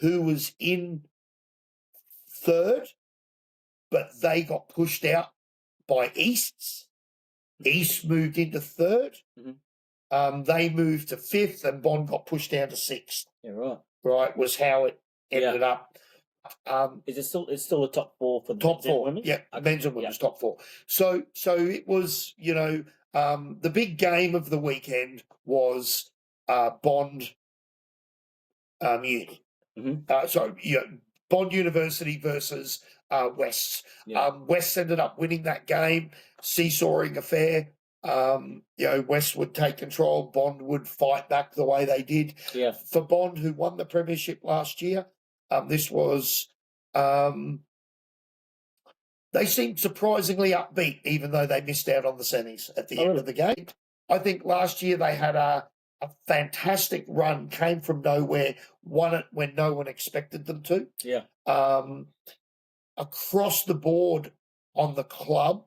who was in 3rd, but they got pushed out by Easts. East moved into 3rd. They moved to 5th, and Bond got pushed down to 6th. Yeah, right. Right, was how it ended up. Is it still? It's still a top 4 for the top 4? women? Yeah, men's and women's top 4. So it was, the big game of the weekend was Bond Uni. Bond University versus West. West ended up winning that game, seesawing affair. West would take control. Bond would fight back the way they did. Yeah. For Bond, who won the premiership last year, this was they seemed surprisingly upbeat, even though they missed out on the semis at the end of the game. I think last year they had a fantastic run, came from nowhere, won it when no one expected them to. Yeah. Across the board on the club,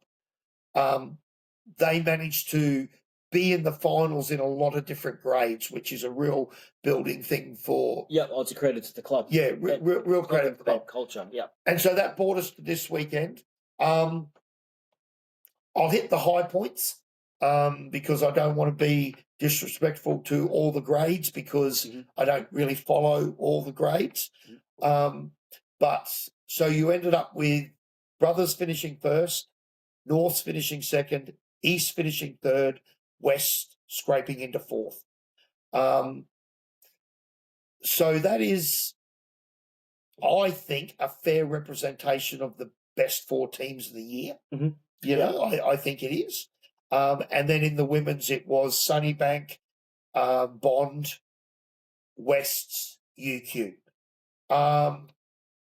they managed to be in the finals in a lot of different grades, which is a real building thing for. Yeah, it's a credit to the club. Yeah, real credit for that culture. Yeah. And so that brought us to this weekend. I'll hit the high points because I don't want to be disrespectful to all the grades because I don't really follow all the grades. But so you ended up with Brothers finishing first, Norths finishing second, East finishing third, West scraping into fourth. So that is, I think, a fair representation of the best 4 teams of the year. You know, I think it is. And then in the women's, it was Sunnybank, Bond, Wests, UQ.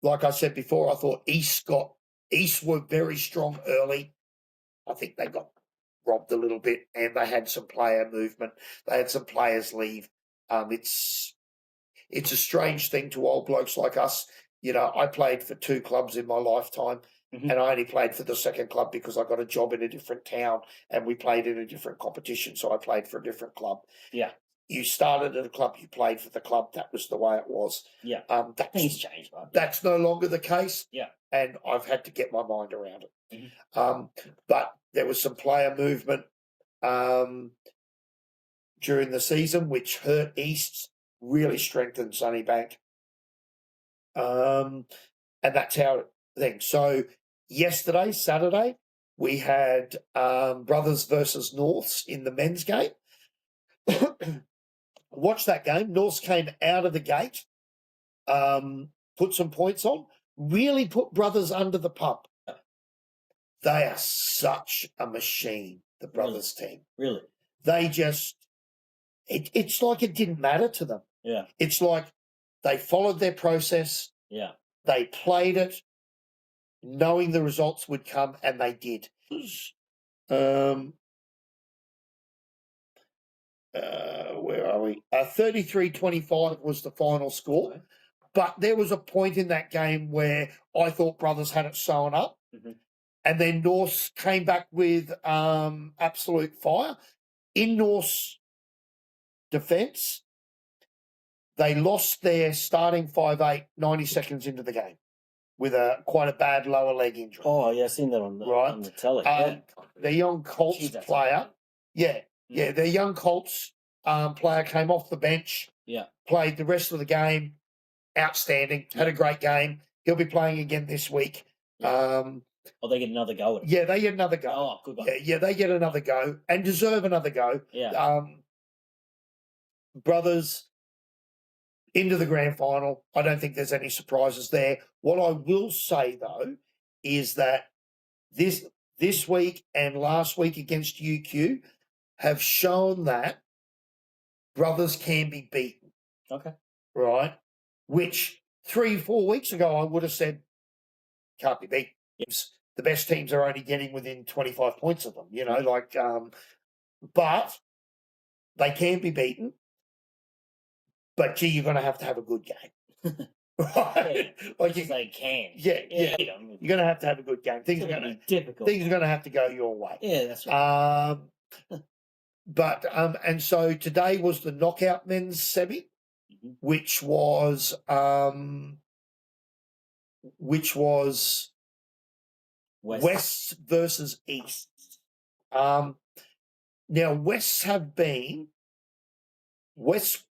Like I said before, I thought East were very strong early. I think they got robbed a little bit, and they had some player movement. They had some players leave. It's a strange thing to old blokes like us. You know, I played for 2 clubs in my lifetime, and I only played for the second club because I got a job in a different town, and we played in a different competition, so I played for a different club. Yeah. You started at a club, you played for the club. That was the way it was. Yeah. Things changed, right? That's no longer the case. Yeah. And I've had to get my mind around it. But there was some player movement during the season, which hurt East, really strengthened Sunnybank. And that's how it thing. So yesterday, Saturday, we had Brothers versus Norths in the men's game. Watch that game. Norths came out of the gate, put some points on, really put Brothers under the pump. They are such a machine, the Brothers team. Really? They just, it's like it didn't matter to them. Yeah. It's like they followed their process. Yeah. They played it, knowing the results would come, and they did. Where are we? 33-25 was the final score. But there was a point in that game where I thought Brothers had it sewn up. And then Norths came back with absolute fire. In Norths' defence, they lost their starting 5'8", 90 seconds into the game with quite a bad lower leg injury. Oh, yeah, I've seen that on the telly. Their young Colts player, their young Colts player came off the bench, played the rest of the game, outstanding, had a great game. He'll be playing again this week. They get another go at it. Yeah, they get another go. Oh, good one. Yeah, they get another go and deserve another go. Yeah. Brothers into the grand final. I don't think there's any surprises there. What I will say, though, is that this week and last week against UQ have shown that Brothers can be beaten. Okay. Right? Which 3-4 weeks ago I would have said can't be beaten. The best teams are only getting within 25 points of them, you know, but they can be beaten. But gee, you're going to have a good game, right? They can. Yeah. You're going to have a good game. Things are going to be difficult. Things are going to have to go your way. Yeah, that's right. But and so today was the knockout men's semi, which was West versus East. Now West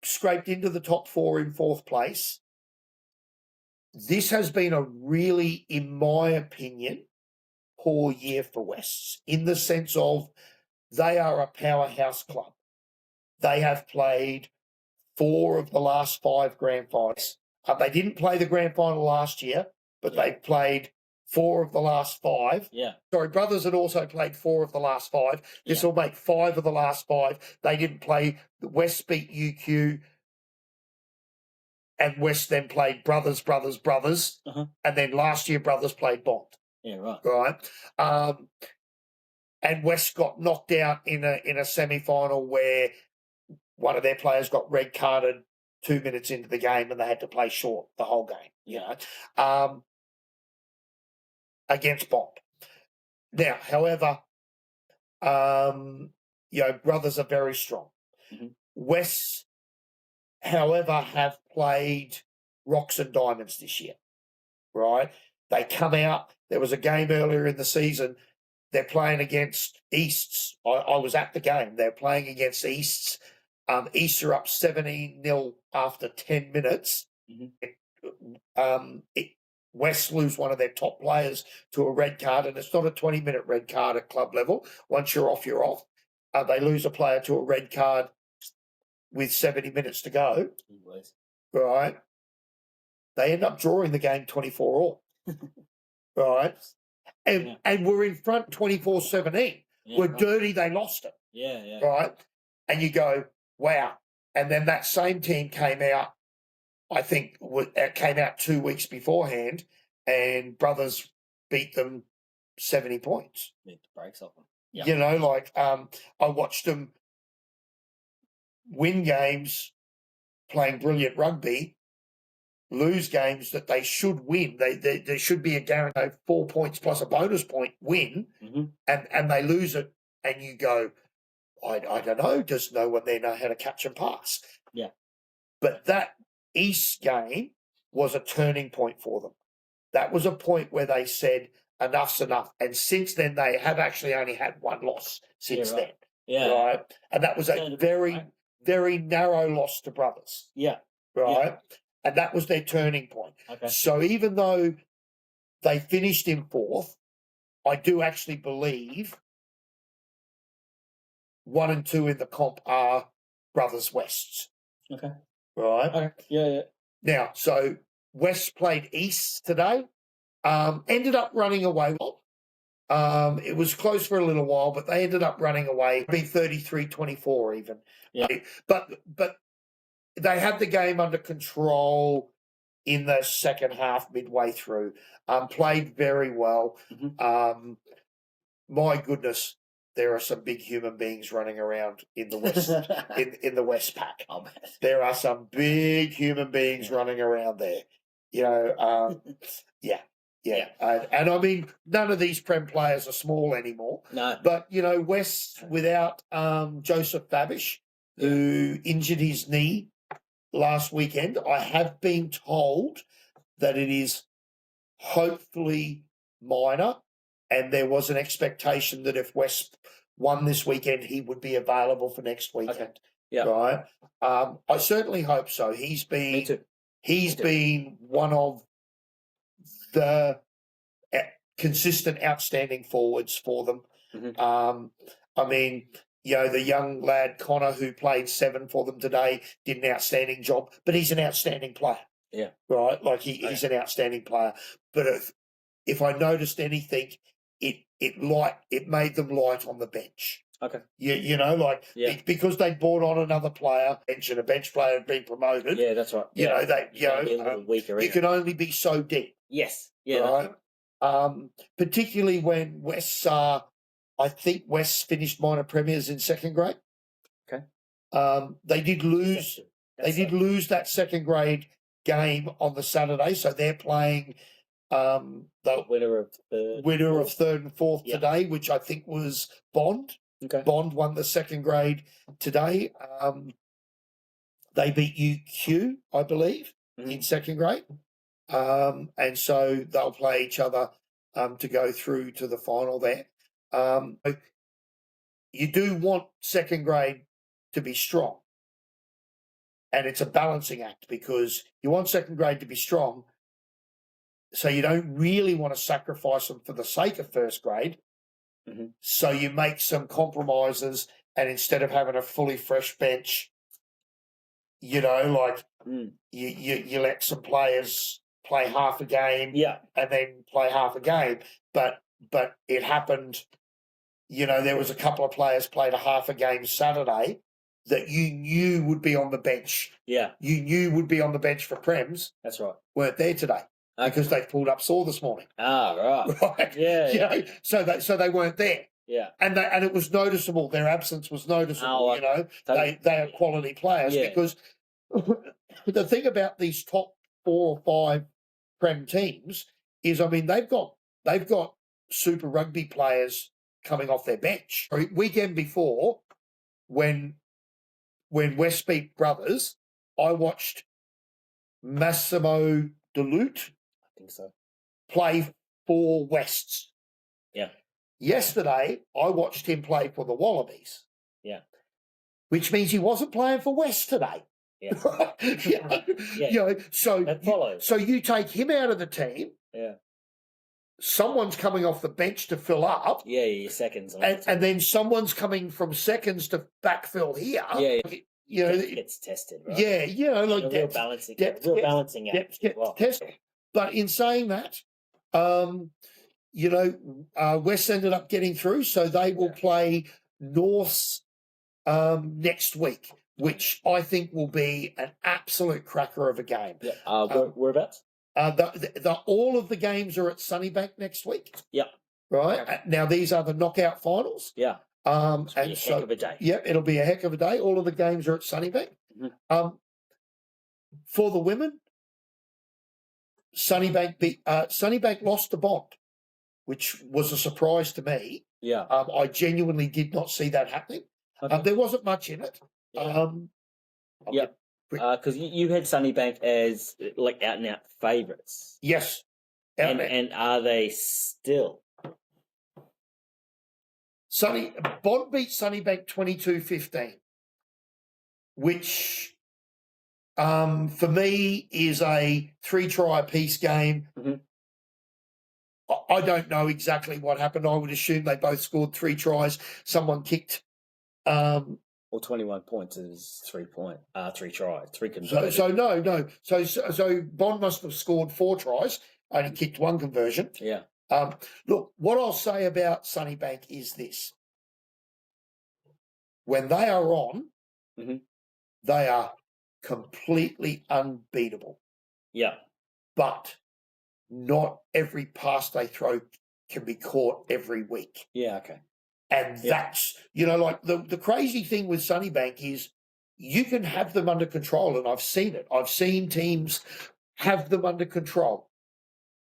scraped into the top 4 in 4th place. This has been a really, in my opinion, poor year for West in the sense of they are a powerhouse club. They have played 4 of the last 5 grand finals. They didn't play the grand final last year, but they've played 4 of the last 5. Yeah. Sorry, Brothers had also played 4 of the last 5. This will make 5 of the last 5. They didn't play. West beat UQ, and West then played Brothers. And then last year, Brothers played Bond. Yeah, right. Right. And West got knocked out in a semi-final where one of their players got red carded 2 minutes into the game, and they had to play short the whole game. You know. Against Bond. Now, however, Brothers are very strong. Mhm. Wests, however, have played rocks and diamonds this year, right? They come out. There was a game earlier in the season. They're playing against Easts. I was at the game. They're playing against Easts. Easts are up 17-0 after 10 minutes. West lose one of their top players to a red card, and it's not a 20-minute red card at club level. Once you're off, you're off. They lose a player to a red card with 70 minutes to go. Right? They end up drawing the game 24-all. Right? And we're in front 24-17. We're dirty, they lost it. Yeah. Right? And you go, wow. And then that same team came out, I think, came out 2 weeks beforehand, and Brothers beat them 70 points. Beat the brakes off them. I watched them win games playing brilliant rugby, lose games that they should win. There should be a guarantee 4 points plus a bonus point win, and they lose it, and you go, I don't know, does no one there know how to catch and pass? Yeah. But that East game was a turning point for them. That was a point where they said, enough's enough. And since then, they have actually only had one loss since then. Yeah. Right? And that was a very, very narrow loss to Brothers. Yeah. Right? Yeah. And that was their turning point. Okay. So even though they finished in fourth, I do actually believe 1 and 2 in the comp are Brothers Wests. Okay. Right? Okay. Yeah. Now, so West played East today. Ended up running away. It was close for a little while, but they ended up running away. Be 33-24 even. Yeah. But they had the game under control in the second half, midway through. Played very well. My goodness, there are some big human beings running around in the West in the West Pack. I'll bet. There are some big human beings running around there. Yeah. And I mean, none of these Prem players are small anymore. No. But, West without Joseph Babish, who injured his knee last weekend, I have been told that it is hopefully minor, and there was an expectation that if West won this weekend, he would be available for next weekend. Okay. Yeah. Right? I certainly hope so. He's been one of the consistent, outstanding forwards for them. I mean, the young lad Connor, who played 7 for them today, did an outstanding job, but he's an outstanding player. Yeah. Right? Like he's an outstanding player. But if I noticed anything, it made them light on the bench. Okay. Because they brought on another player, and a bench player had been promoted. Yeah, that's right. You can only be so deep. Yes. Yeah. Right. Particularly when I think West finished minor premiers in second grade. Okay. They did lose. Lose that second grade game on the Saturday, so they're playing the winner of third and fourth today, which I think was Bond. Okay. Bond won the second grade today. They beat UQ, I believe, in second grade. And so they'll play each other to go through to the final there. You do want second grade to be strong. And it's a balancing act, because you want second grade to be strong, so you don't really want to sacrifice them for the sake of first grade. So you make some compromises, and instead of having a fully fresh bench, you let some players play half a game, and then play half a game. But it happened. There was a couple of players played a half a game Saturday that you knew would be on the bench. Yeah, you knew would be on the bench for Prems. That's right. Weren't there today. Because they pulled up sore this morning. Right. Right. Yeah. So they weren't there. Yeah. And it was noticeable. Their absence was noticeable. They are quality players, because the thing about these top 4 or 5 Prem teams is, I mean, they've got Super Rugby players coming off their bench. Weekend before, when West beat Brothers, I watched Massimo Duluth I think so. play for Wests. Yeah. Yesterday, I watched him play for the Wallabies. Yeah. Which means he wasn't playing for West today. Yeah. So That follows. So you take him out of the team. Yeah. Someone's coming off the bench to fill up. Yeah, your seconds. And then someone's coming from seconds to backfill here. Yeah. It gets tested, right? Yeah, like a real balancing act. Depth gets tested. But in saying that, West ended up getting through, so they will play Norths next week, which I think will be an absolute cracker of a game. Yeah. Whereabouts? All of the games are at Sunnybank next week. Yeah. Right. Okay. Now these are the knockout finals. Yeah. And a heck of a day. Yeah, it'll be a heck of a day. All of the games are at Sunnybank. Mm-hmm. For the women, Sunnybank lost to Bond, which was a surprise to me. Yeah. I genuinely did not see that happening. Okay. There wasn't much in it. Yeah. Because you had Sunnybank as like out and out favourites. Yes. And are they still? Bond beat Sunnybank 22-15, which for me is a 3-try apiece game. Mm-hmm. I don't know exactly what happened. I would assume they both scored 3 tries. Someone kicked. Well, 21 points is 3 tries, 3 conversions. So Bond must have scored 4 tries, only kicked 1 conversion. Yeah. Look, what I'll say about Sunnybank is this. When they are on, mm-hmm. they are completely unbeatable. Yeah. But not every pass they throw can be caught every week. Yeah, okay. And that's, like the crazy thing with Sunnybank is you can have them under control, and I've seen it. I've seen teams have them under control,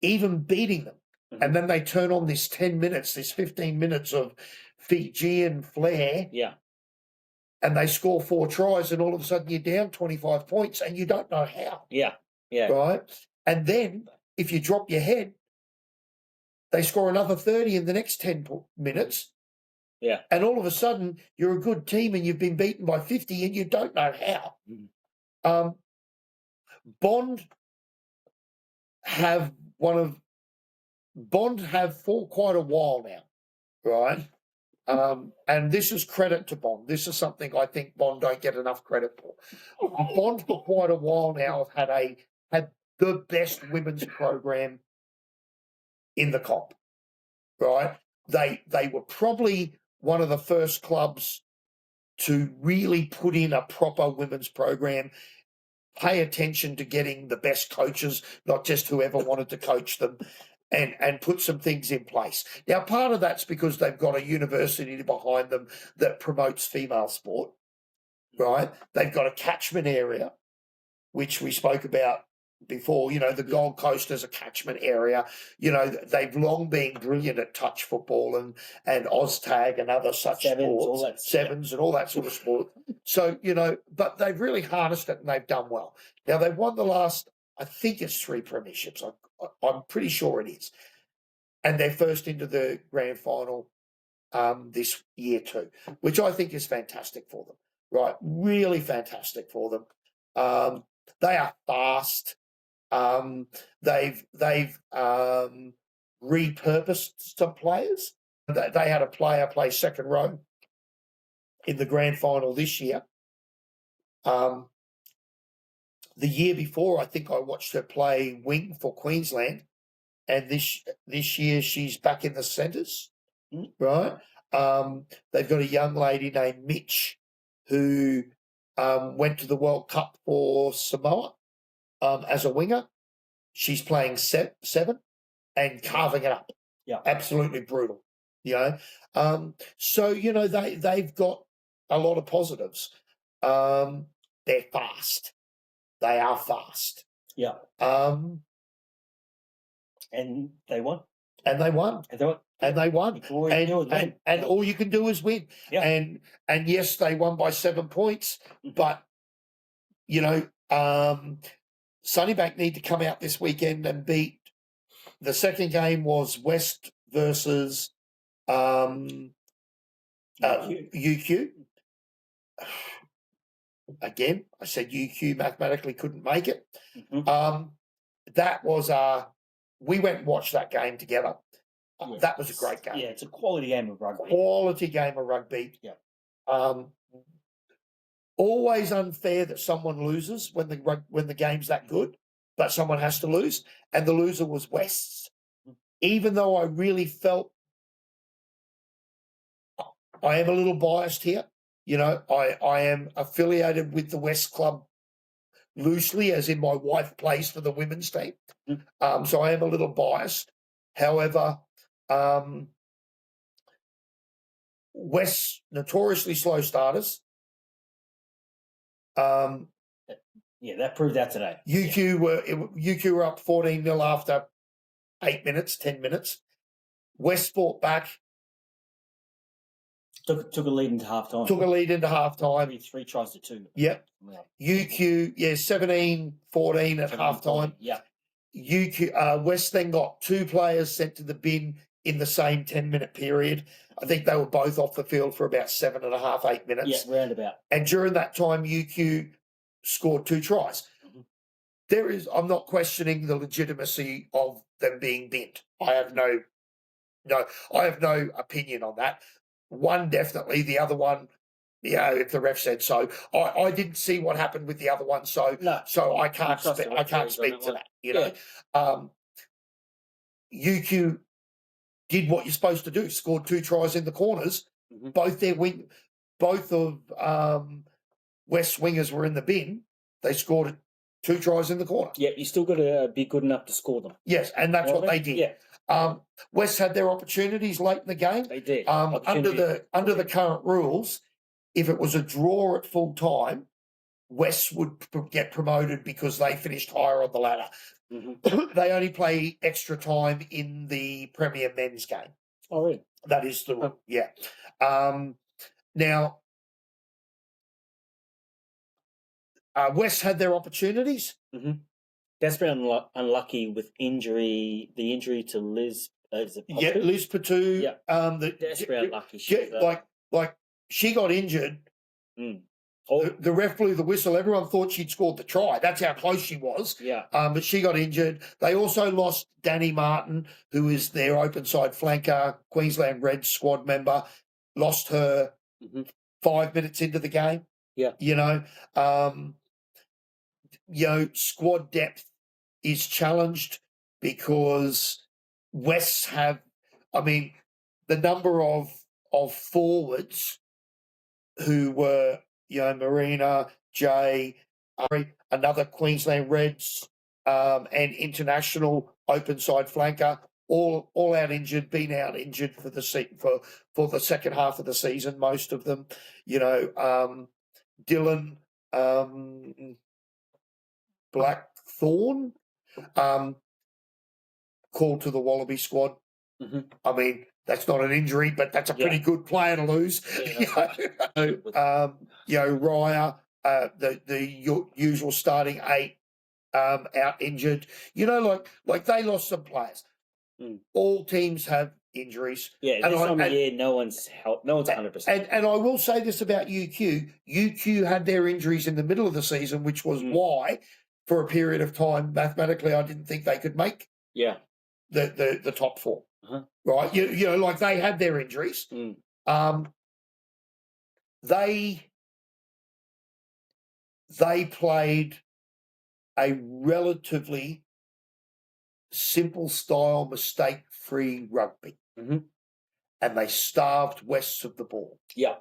even beating them. Mm-hmm. And then they turn on this 10 minutes, this 15 minutes of Fijian flair. Yeah. And they score 4 tries, and all of a sudden you're down 25 points, and you don't know how. Yeah. Yeah. Right? And then if you drop your head, they score another 30 in the next 10 minutes. Yeah. And all of a sudden you're a good team and you've been beaten by 50 and you don't know how. Mm-hmm. Bond have for quite a while now, right? And this is credit to Bond. This is something I think Bond don't get enough credit for. Bond for quite a while now have had the best women's program in the comp, right? They were probably one of the first clubs to really put in a proper women's program, pay attention to getting the best coaches, not just whoever wanted to coach them, and put some things in place. Now, part of that's because they've got a university behind them that promotes female sport, right? They've got a catchment area, which we spoke about before, the Gold Coast as a catchment area. They've long been brilliant at touch football and OzTag and other such sports, sevens and all that sort of sport. So, but they've really harnessed it and they've done well. Now, they've won the last, I think it's 3 premierships. I'm pretty sure it is. And they're first into the grand final this year too, which I think is fantastic for them, right? Really fantastic for them. They are fast. They've repurposed some players. They had a player play second row in the grand final this year. The year before, I think I watched her play wing for Queensland, and this year she's back in the centres, right? They've got a young lady named Mitch who went to the World Cup for Samoa as a winger. She's playing 7 and carving it up. Yeah, absolutely brutal. So they've got a lot of positives. They're fast. They are fast. Yeah. And they won. And they won. and they won. All you do is win. And all you can do is win. Yeah. And yes, they won by 7 points, but you know, Sunnybank need to come out this weekend and beat. The second game was West versus UQ. Again, I said UQ mathematically couldn't make it. That was we went and watched that game together. That was a great game. Yeah, it's a quality game of rugby. Quality game of rugby. Yeah. Always unfair that someone loses when the game's that good, but someone has to lose, and the loser was Wests. Even though I really felt I am a little biased here, you know, I am affiliated with the West Club loosely, as in my wife plays for the women's team, so I am a little biased. However, West notoriously slow starters. Yeah, that proved that today. UQ were up 14-0 after 8 minutes, 10 minutes. West fought back. Took a lead into half time. Took a lead into half time. 3 tries to 2. Yep. UQ, 17-14 at half time. Yeah. UQ West then got 2 players sent to the bin in the same 10-minute period. I think they were both off the field for about 7.5, 8 minutes. Yeah, roundabout. And during that time, UQ scored 2 tries. I'm not questioning the legitimacy of them being binned. I have no opinion on that. One definitely, the other one, if the ref said so. I didn't see what happened with the other one, so I can't speak to that. You know, UQ did what you're supposed to do. Scored 2 tries in the corners. Both of West wingers were in the bin. They scored 2 tries in the corner. Yeah, you still got to be good enough to score them. Yes, and that's what they did. Yeah. West had their opportunities late in the game. They did. Under the current rules, if it was a draw at full time, West would get promoted because they finished higher on the ladder. They only play extra time in the Premier Men's game. Oh, really? That is the rule. Yeah. Now, West had their opportunities. That's been unlucky with injury. The injury to Liz. Liz Patu. Yeah. That's been unlucky. She got injured. The ref blew the whistle. Everyone thought she'd scored the try. That's how close she was. Yeah. But she got injured. They also lost Danny Martin, who is their open side flanker, Queensland Reds squad member. Lost her 5 minutes into the game. Yeah. Squad depth is challenged because Wests have, the number of forwards who were, Marina, Jay, another Queensland Reds, and international open side flanker, all out injured, been out injured for the second half of the season. Most of them, Dylan, Blackthorn, called to the Wallaby squad. That's not an injury, but that's a pretty good player to lose. Raya, the usual starting 8, out injured. Like they lost some players. All teams have injuries. Yeah, this time of year, no one's 100%. And I will say this about UQ. UQ had their injuries in the middle of the season, which was why, for a period of time, mathematically, I didn't think they could make the top 4. Right? Like they had their injuries. They played a relatively simple style, mistake-free rugby. And they starved Wests of the ball. Yeah.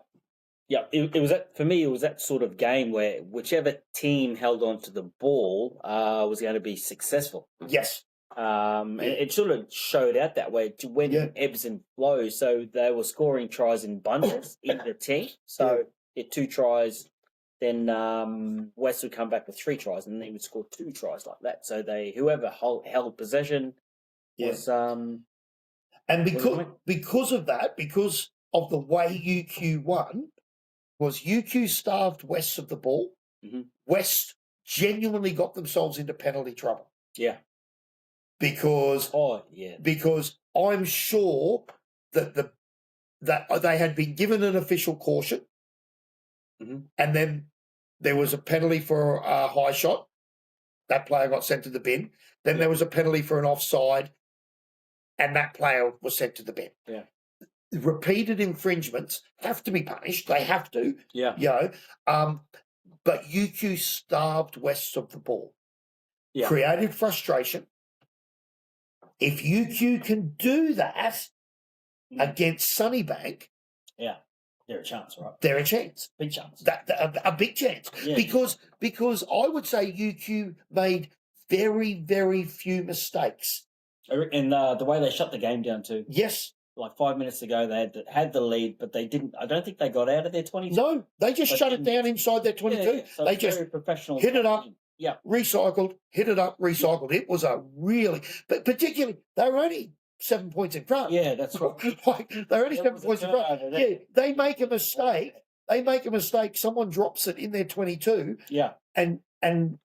Yeah, it was for me. It was that sort of game where whichever team held on to the ball was going to be successful. Yes, and it sort of showed out that way to when ebbs and flows. So they were scoring tries in bundles in the team. So if 2 tries, then West would come back with 3 tries, and they would score 2 tries like that. So whoever held possession was. And What do you mean? because of that, because of the way UQ won, was UQ starved West of the ball. Mhm. West genuinely got themselves into penalty trouble Yeah. because Oh, yeah. I'm sure that that they had been given an official caution, Mhm. and then there was a penalty for a high shot. That player got sent to the bin. Then there was a penalty for an offside, and that player was sent to the bin. Yeah. Repeated infringements have to be punished. They have to, Yeah. you know. But UQ starved West of the ball, Yeah. created frustration. If UQ can do that against Sunnybank, Yeah. They're a chance, right? they're a chance. Big chance. A big chance. Yeah. Because I would say UQ made very, very few mistakes. And the way they shut the game down too. Yes. Like 5 minutes ago, they had the lead, but they didn't. I don't think they got out of their 22. No, they just But shut it didn't- down inside their 22. Yeah, so They it's just very professional. hit it up. Yeah. Recycled, hit it up, recycled. It was a really, but particularly, they were only 7 points in front. Yeah, that's right. Like, they're only There 7 was a points in front. turnover there. Yeah, they make a mistake. Someone drops it in their 22, Yeah. and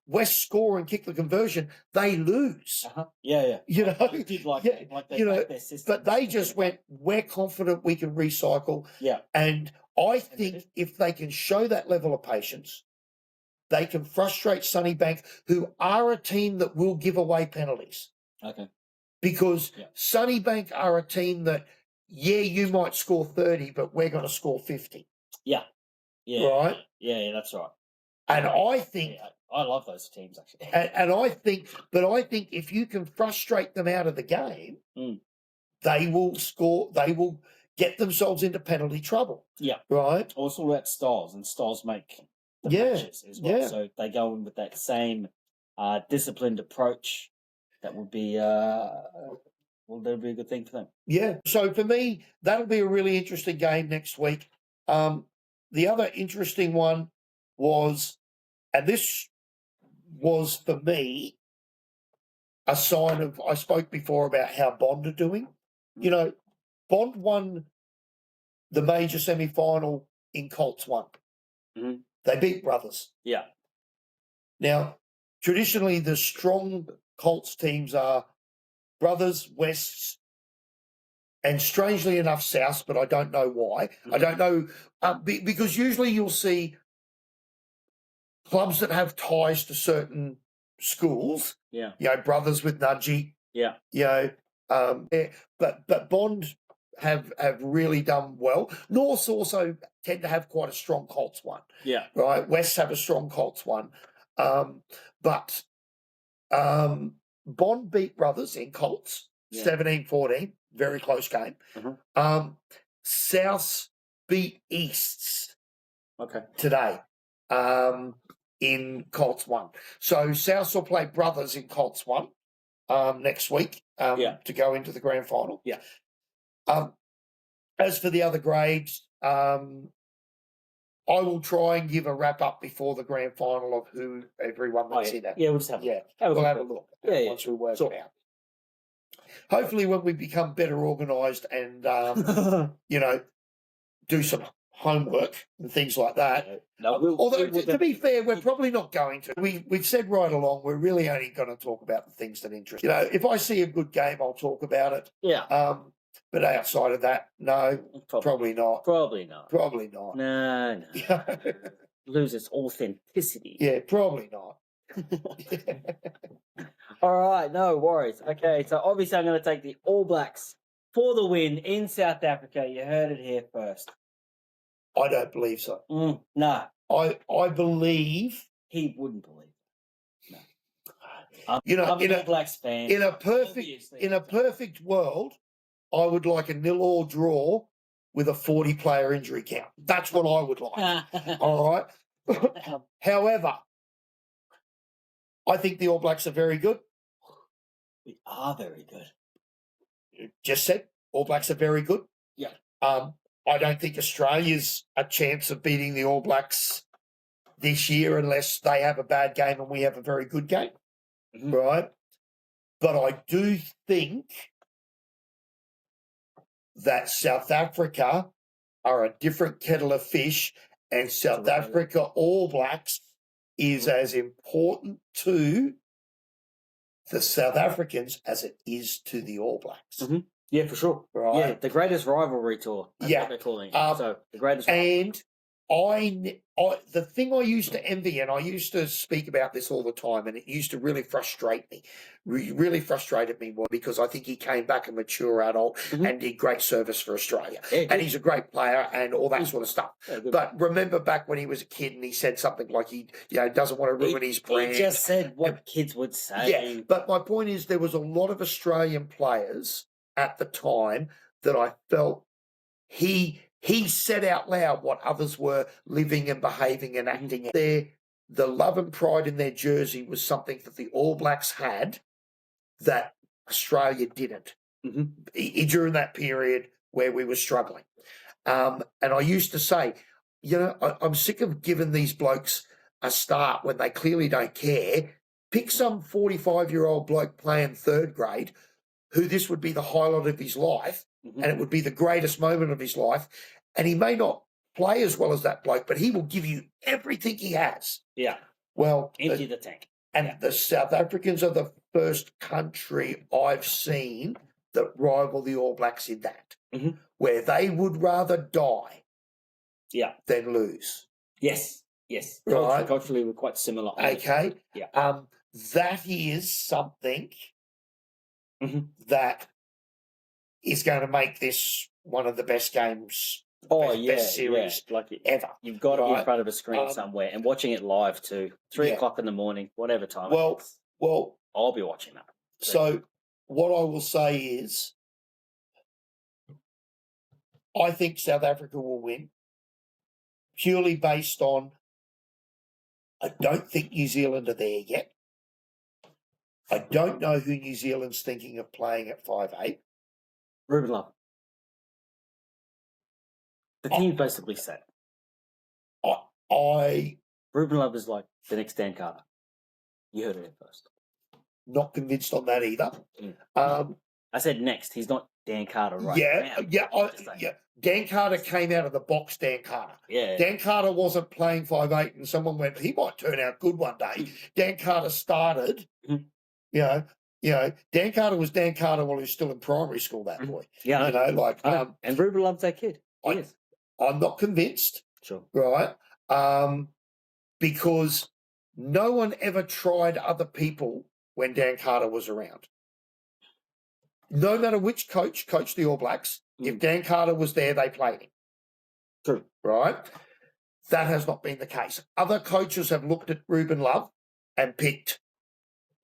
West score and kick the conversion. They lose. Uh-huh. Yeah. You know, They did like yeah, they you know, backed their system. but they just went, we're confident we can recycle. Yeah. And I they think did. if they can show that level of patience, they can frustrate Sunnybank, who are a team that will give away penalties. Okay. Because Yeah. Sunnybank are a team that, you might score 30, but we're going to score 50. Yeah. Yeah. Right? Yeah, that's right. And I think, Yeah, I love those teams actually. and I think if you can frustrate them out of the game, Mm. they will score, they will get themselves into penalty trouble. Yeah. Right? Well, it's all about styles, and styles make the Yeah, matches as well. yeah. So they go in with that same disciplined approach. That would be that'll be a good thing for them. Yeah. So for me, that'll be a really interesting game next week. The other interesting one was, and this was for me a sign of, I spoke before about how Bond are doing. You know, Bond won the major semi-final in Colts 1. Mhm. They beat Brothers. Yeah. Now, traditionally, the strong Colts teams are Brothers, Wests, and strangely enough, South, but I don't know why. I don't know, because usually you'll see clubs that have ties to certain schools, Yeah. Brothers with Nudgy, Yeah. but Bond have really done well. Norths also tend to have quite a strong Colts one, Yeah. right? Wests have a strong Colts one, but Bond beat Brothers in Colts, Yeah. 17-14, very close game. Mhm. South beat Easts Okay. today in Colts 1. So South will play Brothers in Colts 1 next week to go into the grand final. Yeah. As for the other grades, I will try and give a wrap up before the grand final of who everyone that's in it. Yeah, we'll just have Yeah, a we'll look. have a look Yeah, once we work sure. it out. Hopefully, when we become better organised and do some homework and things like that. No, Although, to be fair, we're probably not going to. We've said right along, we're really only going to talk about the things that interest. If I see a good game, I'll talk about it. Yeah. But outside of that, no, probably not. Probably not. Probably not. No. Lose its authenticity. Yeah, probably not. All right, no worries. Okay, so obviously I'm going to take the All Blacks for the win in South Africa. You heard it here first. I don't believe so. No, I believe, he wouldn't believe. No. I'm an All Blacks fan. in a obviously. perfect world, I would like a 0-0 draw with a 40-player injury count. That's what I would like. All right. However, I think the All Blacks are very good. We are very good. Just said, All Blacks are very good. Yeah. I don't think Australia's a chance of beating the All Blacks this year unless they have a bad game and we have a very good game. Mhm. Right? But I do think that South Africa are a different kettle of fish, and South Right. Africa All Blacks is as important to the South Africans as it is to the All Blacks. Mhm. Yeah, for sure. Right. Yeah, the greatest rivalry tour. That's Yeah. what they're calling it. Um, So the greatest. rivalry. And the thing I used to envy, and I used to speak about this all the time, and it used to really frustrate me, really frustrated me more, because I think he came back a mature adult Mhm. and did great service for Australia. Yeah, And he's a great player and all that sort of stuff. yeah, good. But remember back when he was a kid and he said something like he doesn't want to ruin his brand. He just said what kids would say. Yeah, but my point is there was a lot of Australian players at the time that I felt he said out loud what others were living and behaving and acting. The love and pride in their jersey was something that the All Blacks had that Australia didn't during that period where we were struggling. And I used to say, I'm sick of giving these blokes a start when they clearly don't care. Pick some 45-year-old bloke playing third grade who this would be the highlight of his life, and it would be the greatest moment of his life. And he may not play as well as that bloke, but he will give you everything he has. Yeah. Well, Empty the tank. and the South Africans are the first country I've seen that rival the All Blacks in that, where they would rather die Yeah. than lose. Yes. Yes. Right. Culturally, we're quite similar. Okay. Yeah. That is something Mhm. that is going to make this one of the best games, Oh, best series Like ever. you've got to be in Right. front of a screen Um, somewhere and watching it live too. 3:00 in the morning, whatever time. Well, it is. well, I'll be watching that. so what I will say is, I think South Africa will win purely based on, I don't think New Zealand are there yet. I don't know who New Zealand's thinking of playing at 5'8". Ruben Love. The team's basically set. I Ruben Love is like the next Dan Carter. You heard it here first. not convinced on that either. I said next. He's not Dan Carter right now. Yeah. Dan Carter came out of the box. Dan Carter. Yeah. Dan Carter wasn't playing 5'8", and someone went, he might turn out good one day. Dan Carter started. Dan Carter was Dan Carter while he was still in primary school. That boy. Yeah. And Ruben loves that kid. I'm not convinced. Sure. Right. Because no one ever tried other people when Dan Carter was around. No matter which coach coached the All Blacks, if Dan Carter was there, they played him. True. Right? That has not been the case. Other coaches have looked at Ruben Love and picked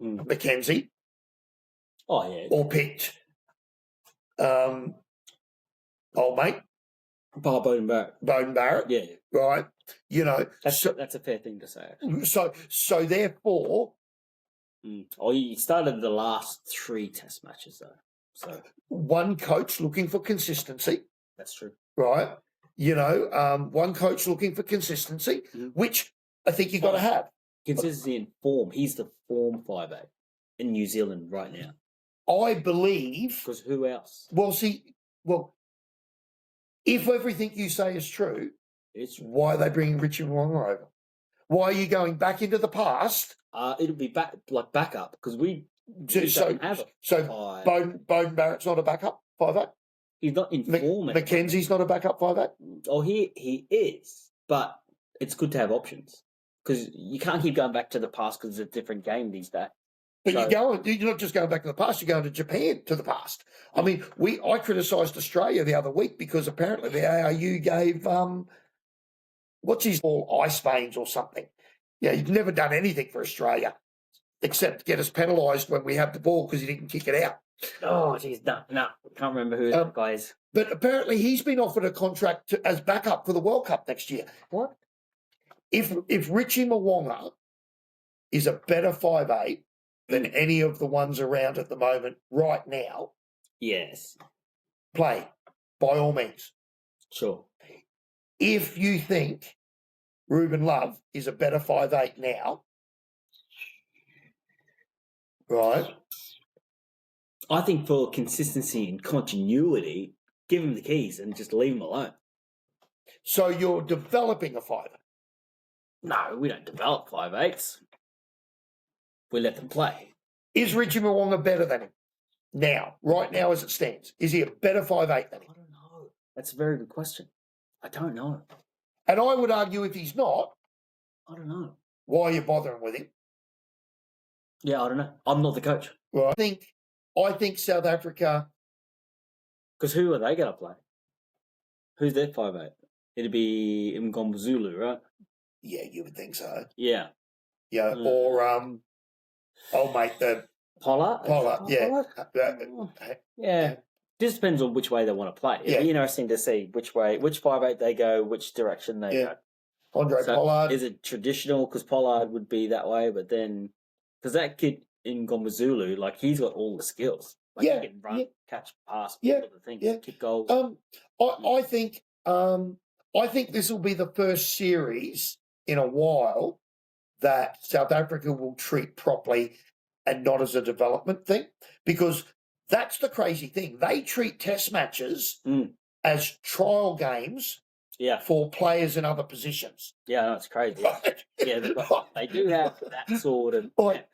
Mackenzie. Oh, yeah. Or picked old mate. Bowden Barrett. Bowden Barrett. Yeah. Right? That's a fair thing to say. Actually. So therefore... Oh, you started the last 3 test matches, though. So one coach looking for consistency. That's true. Right? One coach looking for consistency, which I think you've got to have. Consistency in form. He's the form 5'8" in New Zealand right now. I believe... Because who else? If everything you say is true, why are they bringing Richie Mo'unga over? Why are you going back into the past? It'll be backup because we don't have it. So Bowden Barrett's not a backup 5'8"? He's not in form. Mackenzie's not a backup 5'8"? Oh, he is, but it's good to have options because you can't keep going back to the past because it's a different game these days. But you're not just going back to the past, you're going to Japan to the past. I mean, I criticised Australia the other week because apparently the ARU gave, what's his ball, ice veins or something. Yeah, he's never done anything for Australia except get us penalised when we have the ball because he didn't kick it out. Oh, geez, no, can't remember who that guy is. But apparently he's been offered a contract as backup for the World Cup next year. What? If Richie Mo'unga is a better 5'8", than any of the ones around at the moment right now. Yes. Play, by all means. Sure. If you think Ruben Love is a better 5'8" now, right? I think for consistency and continuity, give him the keys and just leave him alone. So you're developing a 5'8". No, we don't develop 5'8s. We let them play. Is Richie Mwanga better than him now? Right now, as it stands, is he a better 5'8" than him? I don't know. That's a very good question. I don't know. And I would argue if he's not, I don't know. why are you bothering with him? Yeah, I don't know. I'm not the coach. Well, I think South Africa. Because who are they going to play? Who's their 5'8"? It'd be Mgombazulu, right? Yeah, you would think so. Yeah. Yeah, or mate, the Pollard? yeah. Yeah. Just depends on which way they want to play. It'd be interesting to see which 5'8" they go, which direction they go. Andre Pollard. Is it traditional? Because Pollard would be that way, but then because that kid in Gombazulu, like he's got all the skills. Like he can run, catch, pass, all of the things, kick goals. I think this will be the first series in a while that South Africa will treat properly and not as a development thing, because that's the crazy thing. They treat test matches as trial games for players in other positions. Yeah, that's crazy. Yeah, they do have that sort of... But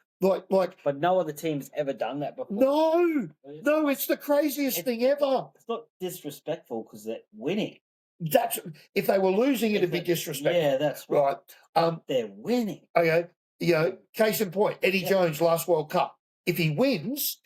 no other team's ever done that before. No, it's the craziest thing ever. It's not disrespectful because they're winning. That's if they were losing, it'd be disrespectful. Yeah, that's right. They're winning. Okay, case in point, Eddie Jones last World Cup. If he wins,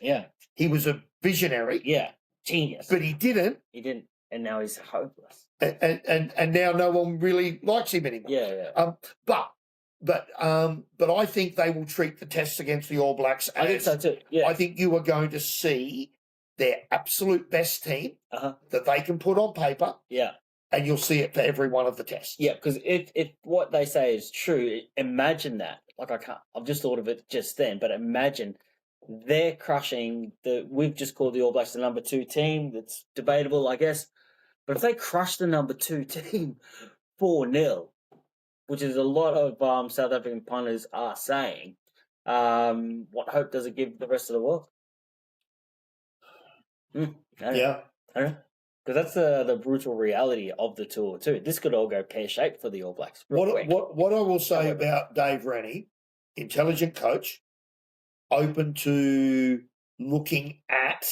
he was a visionary. Yeah, genius. But he didn't. He didn't, and now he's hopeless. And now no one really likes him anymore. Yeah. But I think they will treat the tests against the All Blacks as, I think so too. Yeah. I think you are going to see their absolute best team that they can put on paper. Yeah. And you'll see it for every one of the tests. Yeah, because if what they say is true, imagine that. Like I've just thought of it just then, but imagine they're crushing we've just called the All Blacks the number 2 team. That's debatable, I guess. But if they crush the number 2 team 4-0, which is a lot of South African punters are saying, what hope does it give the rest of the world? I don't know. Because that's the brutal reality of the tour too. This could all go pear-shaped for the All Blacks. What I will say about Dave Rennie, intelligent coach, open to looking at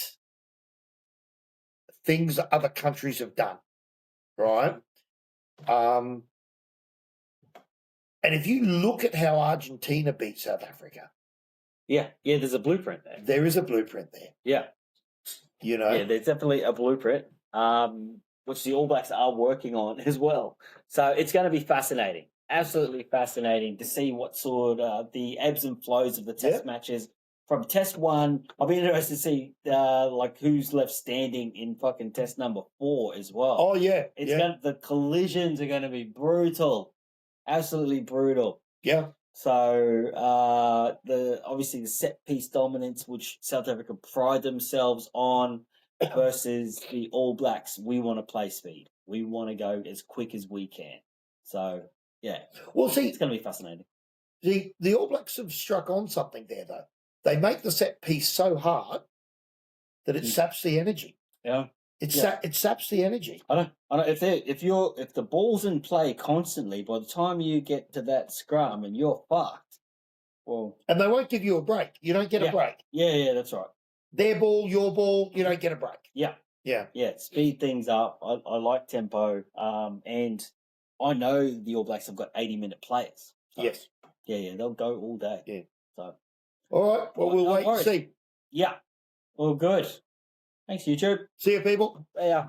things that other countries have done, right? And if you look at how Argentina beat South Africa, there's a blueprint there. There is a blueprint there. Yeah, there's definitely a blueprint. Which the All Blacks are working on as well. So it's going to be fascinating, absolutely fascinating to see what sort of the ebbs and flows of the test matches from test 1. I'll be interested to see who's left standing in fucking test number 4 as well. Oh yeah, the collisions are going to be brutal, absolutely brutal. Yeah. So obviously the set piece dominance, which South Africa pride themselves on, versus the All Blacks, we want to play speed. We want to go as quick as we can. So, Well, see, it's going to be fascinating. The All Blacks have struck on something there, though. They make the set piece so hard that it saps the energy. Yeah. It saps the energy. I don't. If the ball's in play constantly, by the time you get to that scrum and you're fucked, well, and they won't give you a break. You don't get a break. Yeah, that's right. Their ball, your ball, you don't get a break. Yeah. Yeah. Speed things up. I like tempo. And I know the All Blacks have got 80-minute players. So, yes. Yeah, they'll go all day. Yeah. So. All right. Well, we'll wait and see. Yeah. Well, good. Thanks, YouTube. See you, people. Yeah.